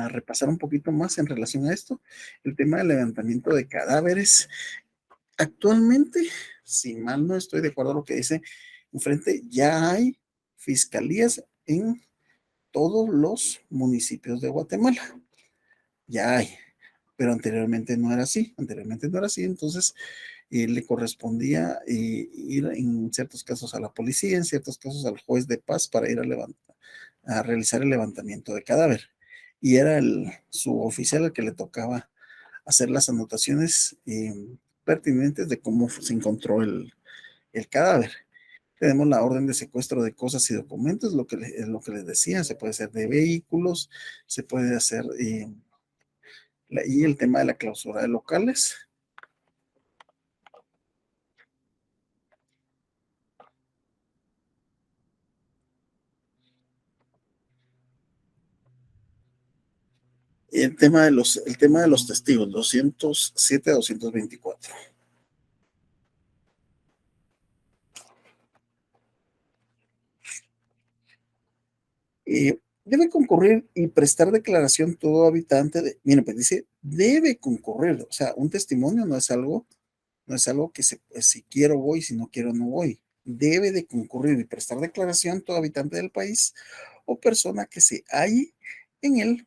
repasar un poquito más en relación a esto. El tema del levantamiento de cadáveres. Actualmente, si mal no estoy de acuerdo a lo que dice enfrente, ya hay fiscalías en todos los municipios de Guatemala. Ya hay, pero anteriormente no era así. Anteriormente no era así, entonces le correspondía ir en ciertos casos a la policía, en ciertos casos al juez de paz para ir a realizar el levantamiento de cadáver. Y era su oficial el que le tocaba hacer las anotaciones pertinentes de cómo se encontró el cadáver. Tenemos la orden de secuestro de cosas y documentos, es lo que les decía, se puede hacer de vehículos, se puede hacer, y el tema de la clausura de locales. El tema de los testigos, 207 a 224. Debe concurrir y prestar declaración todo habitante miren, pues dice, debe concurrir, o sea, un testimonio no es algo que si quiero voy, si no quiero no voy. Debe de concurrir y prestar declaración todo habitante del país o persona que se halle en él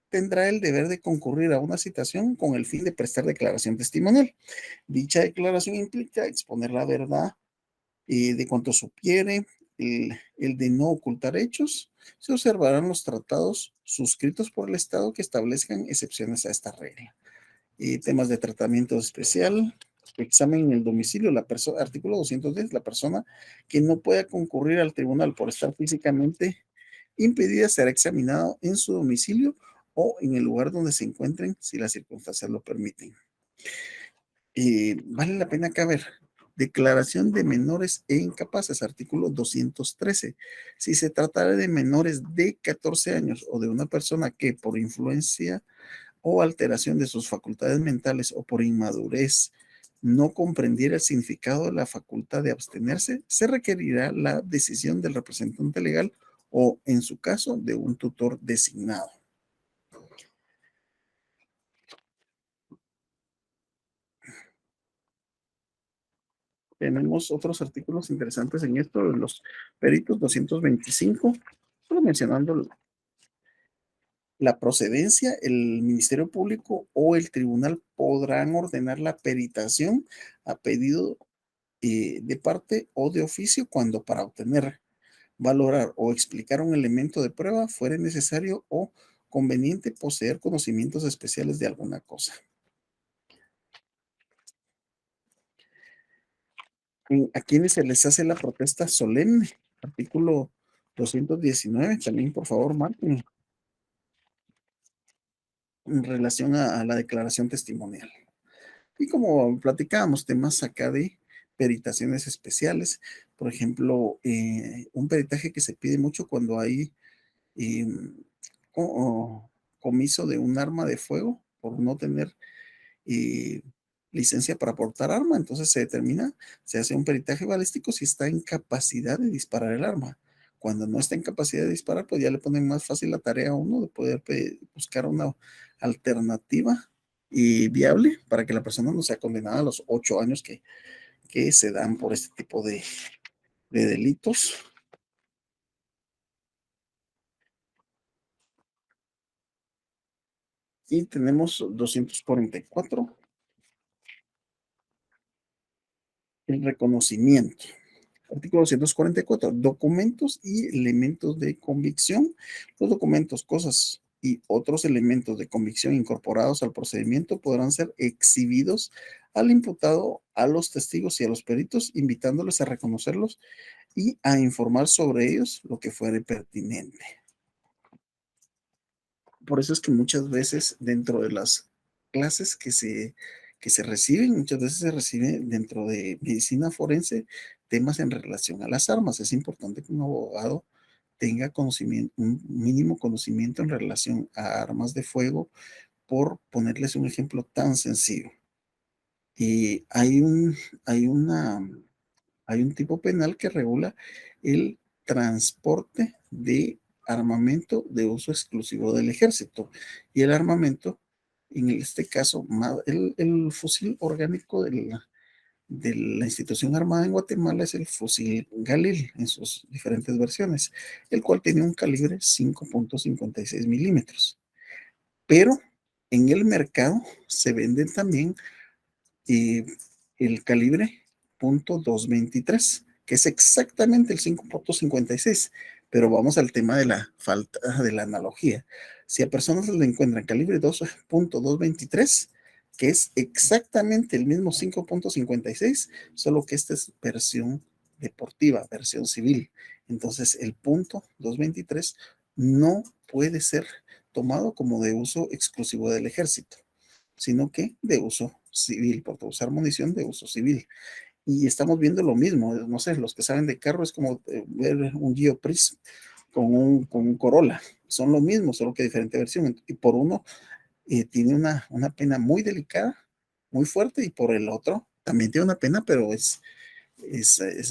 tendrá el deber de concurrir a una citación con el fin de prestar declaración testimonial. Dicha declaración implica exponer la verdad de cuanto supiere, el de no ocultar hechos. Se observarán los tratados suscritos por el Estado que establezcan excepciones a esta regla. Temas de tratamiento especial, examen en el domicilio, artículo 210, la persona que no pueda concurrir al tribunal por estar físicamente impedida será examinado en su domicilio o en el lugar donde se encuentren si las circunstancias lo permiten. Vale la pena acá ver. Declaración de menores e incapaces, artículo 213. Si se tratara de menores de 14 años o de una persona que por influencia o alteración de sus facultades mentales o por inmadurez no comprendiera el significado de la facultad de abstenerse, se requerirá la decisión del representante legal o, en su caso, de un tutor designado. Tenemos otros artículos interesantes en esto, los peritos 225, solo mencionando la procedencia, el Ministerio Público o el tribunal podrán ordenar la peritación a pedido de parte o de oficio cuando para obtener, valorar o explicar un elemento de prueba fuere necesario o conveniente poseer conocimientos especiales de alguna cosa. A quienes se les hace la protesta solemne, artículo 219, también por favor marquen en relación a la declaración testimonial. Y como platicábamos, temas acá de peritaciones especiales, por ejemplo, un peritaje que se pide mucho cuando hay eh, comiso de un arma de fuego por no tener eh, licencia para portar arma, entonces se determina, se hace un peritaje balístico si está en capacidad de disparar el arma. Cuando no está en capacidad de disparar, pues ya le ponen más fácil la tarea a uno de poder buscar una alternativa y viable para que la persona no sea condenada a los 8 años que se dan por este tipo de delitos. Y tenemos 244, el reconocimiento. Artículo 244, documentos y elementos de convicción. Los documentos, cosas y otros elementos de convicción incorporados al procedimiento podrán ser exhibidos al imputado, a los testigos y a los peritos, invitándoles a reconocerlos y a informar sobre ellos lo que fuere pertinente. Por eso es que muchas veces dentro de las clases que se reciben, muchas veces se recibe dentro de medicina forense temas en relación a las armas. Es importante que un abogado tenga conocimiento, un mínimo conocimiento en relación a armas de fuego, por ponerles un ejemplo tan sencillo. Y hay un tipo penal que regula el transporte de armamento de uso exclusivo del ejército. Y el armamento, en este caso, el fusil orgánico de la institución armada en Guatemala es el fusil Galil en sus diferentes versiones, el cual tiene un calibre 5.56 milímetros. Pero en el mercado se venden también y el calibre .223, que es exactamente el 5.56. Pero vamos al tema de la falta de la analogía. Si a personas le encuentran calibre 2.223, que es exactamente el mismo 5.56, solo que esta es versión deportiva, versión civil. Entonces el punto 223 no puede ser tomado como de uso exclusivo del ejército, sino que de uso civil, por usar munición de uso civil. Y estamos viendo lo mismo, no sé, los que saben de carro es como ver un Geopris con un Corolla, son lo mismo, solo que diferente versión. Y por uno tiene una pena muy delicada, muy fuerte, y por el otro también tiene una pena, pero es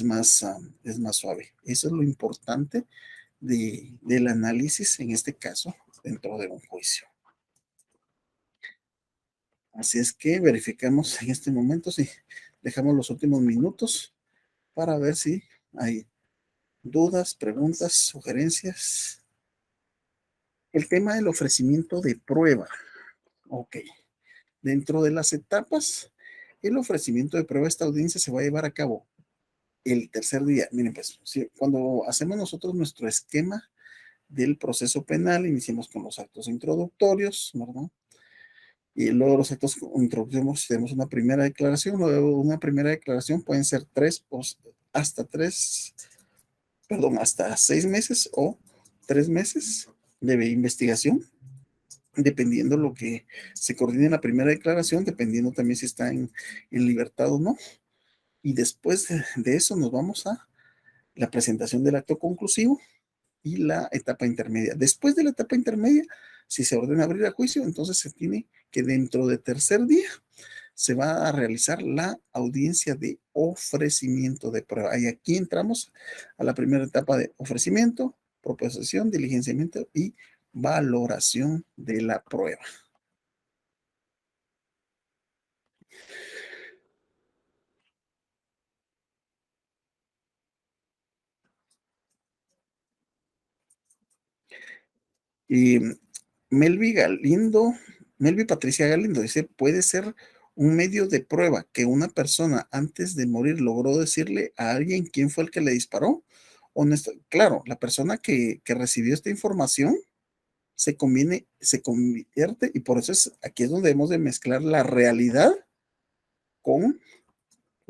más suave. Eso es lo importante del análisis en este caso dentro de un juicio. Así es que verificamos en este momento si dejamos los últimos minutos para ver si hay dudas, preguntas, sugerencias. El tema del ofrecimiento de prueba. Ok. Dentro de las etapas, el ofrecimiento de prueba, esta audiencia se va a llevar a cabo el tercer día. Miren, pues, cuando hacemos nosotros nuestro esquema del proceso penal, iniciamos con los actos introductorios, ¿verdad? Y luego los actos introducimos, tenemos una primera declaración, luego una primera declaración pueden ser hasta 6 meses o 3 meses de investigación, dependiendo lo que se coordine en la primera declaración, dependiendo también si está en libertad o no. Y después de eso nos vamos a la presentación del acto conclusivo y la etapa intermedia. Después de la etapa intermedia, si se ordena abrir a juicio, entonces se tiene que dentro de tercer día se va a realizar la audiencia de ofrecimiento de prueba. Y aquí entramos a la primera etapa de ofrecimiento, proposición, diligenciamiento y valoración de la prueba. Y Melvi Patricia Galindo dice, puede ser un medio de prueba que una persona antes de morir logró decirle a alguien quién fue el que le disparó. Claro, la persona que recibió esta información se convierte, y por eso aquí es donde debemos de mezclar con la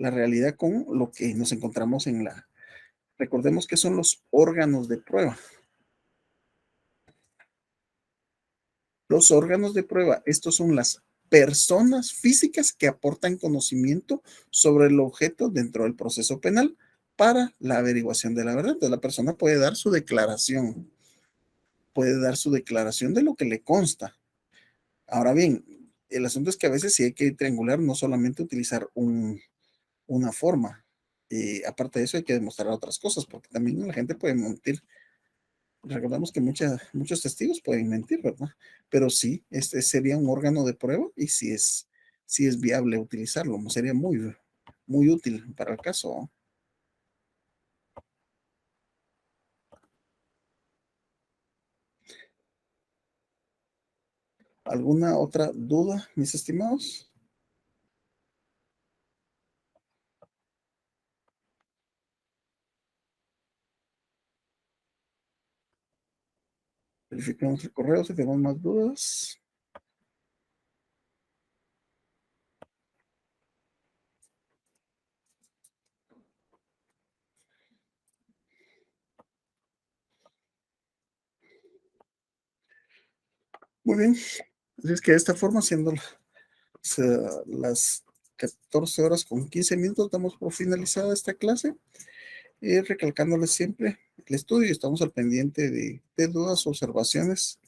realidad con lo que nos encontramos recordemos que son los órganos de prueba. Los órganos de prueba, estos son las personas físicas que aportan conocimiento sobre el objeto dentro del proceso penal para la averiguación de la verdad. Entonces, la persona puede dar su declaración de lo que le consta. Ahora bien, el asunto es que a veces sí hay que triangular, no solamente utilizar una forma. Aparte de eso, hay que demostrar otras cosas, porque también la gente puede mentir. Recordamos que muchos testigos pueden mentir, ¿verdad? Pero sí, este sería un órgano de prueba y si es viable utilizarlo, sería muy, muy útil para el caso. ¿Alguna otra duda, mis estimados? Verificamos el correo si tenemos más dudas. Muy bien. Así es que de esta forma, siendo las 14 horas con 15 minutos, damos por finalizada esta clase. Recalcándoles siempre el estudio y estamos al pendiente de dudas, observaciones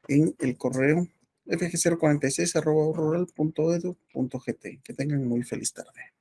en el correo fg046@rural.edu.gt. Que tengan muy feliz tarde.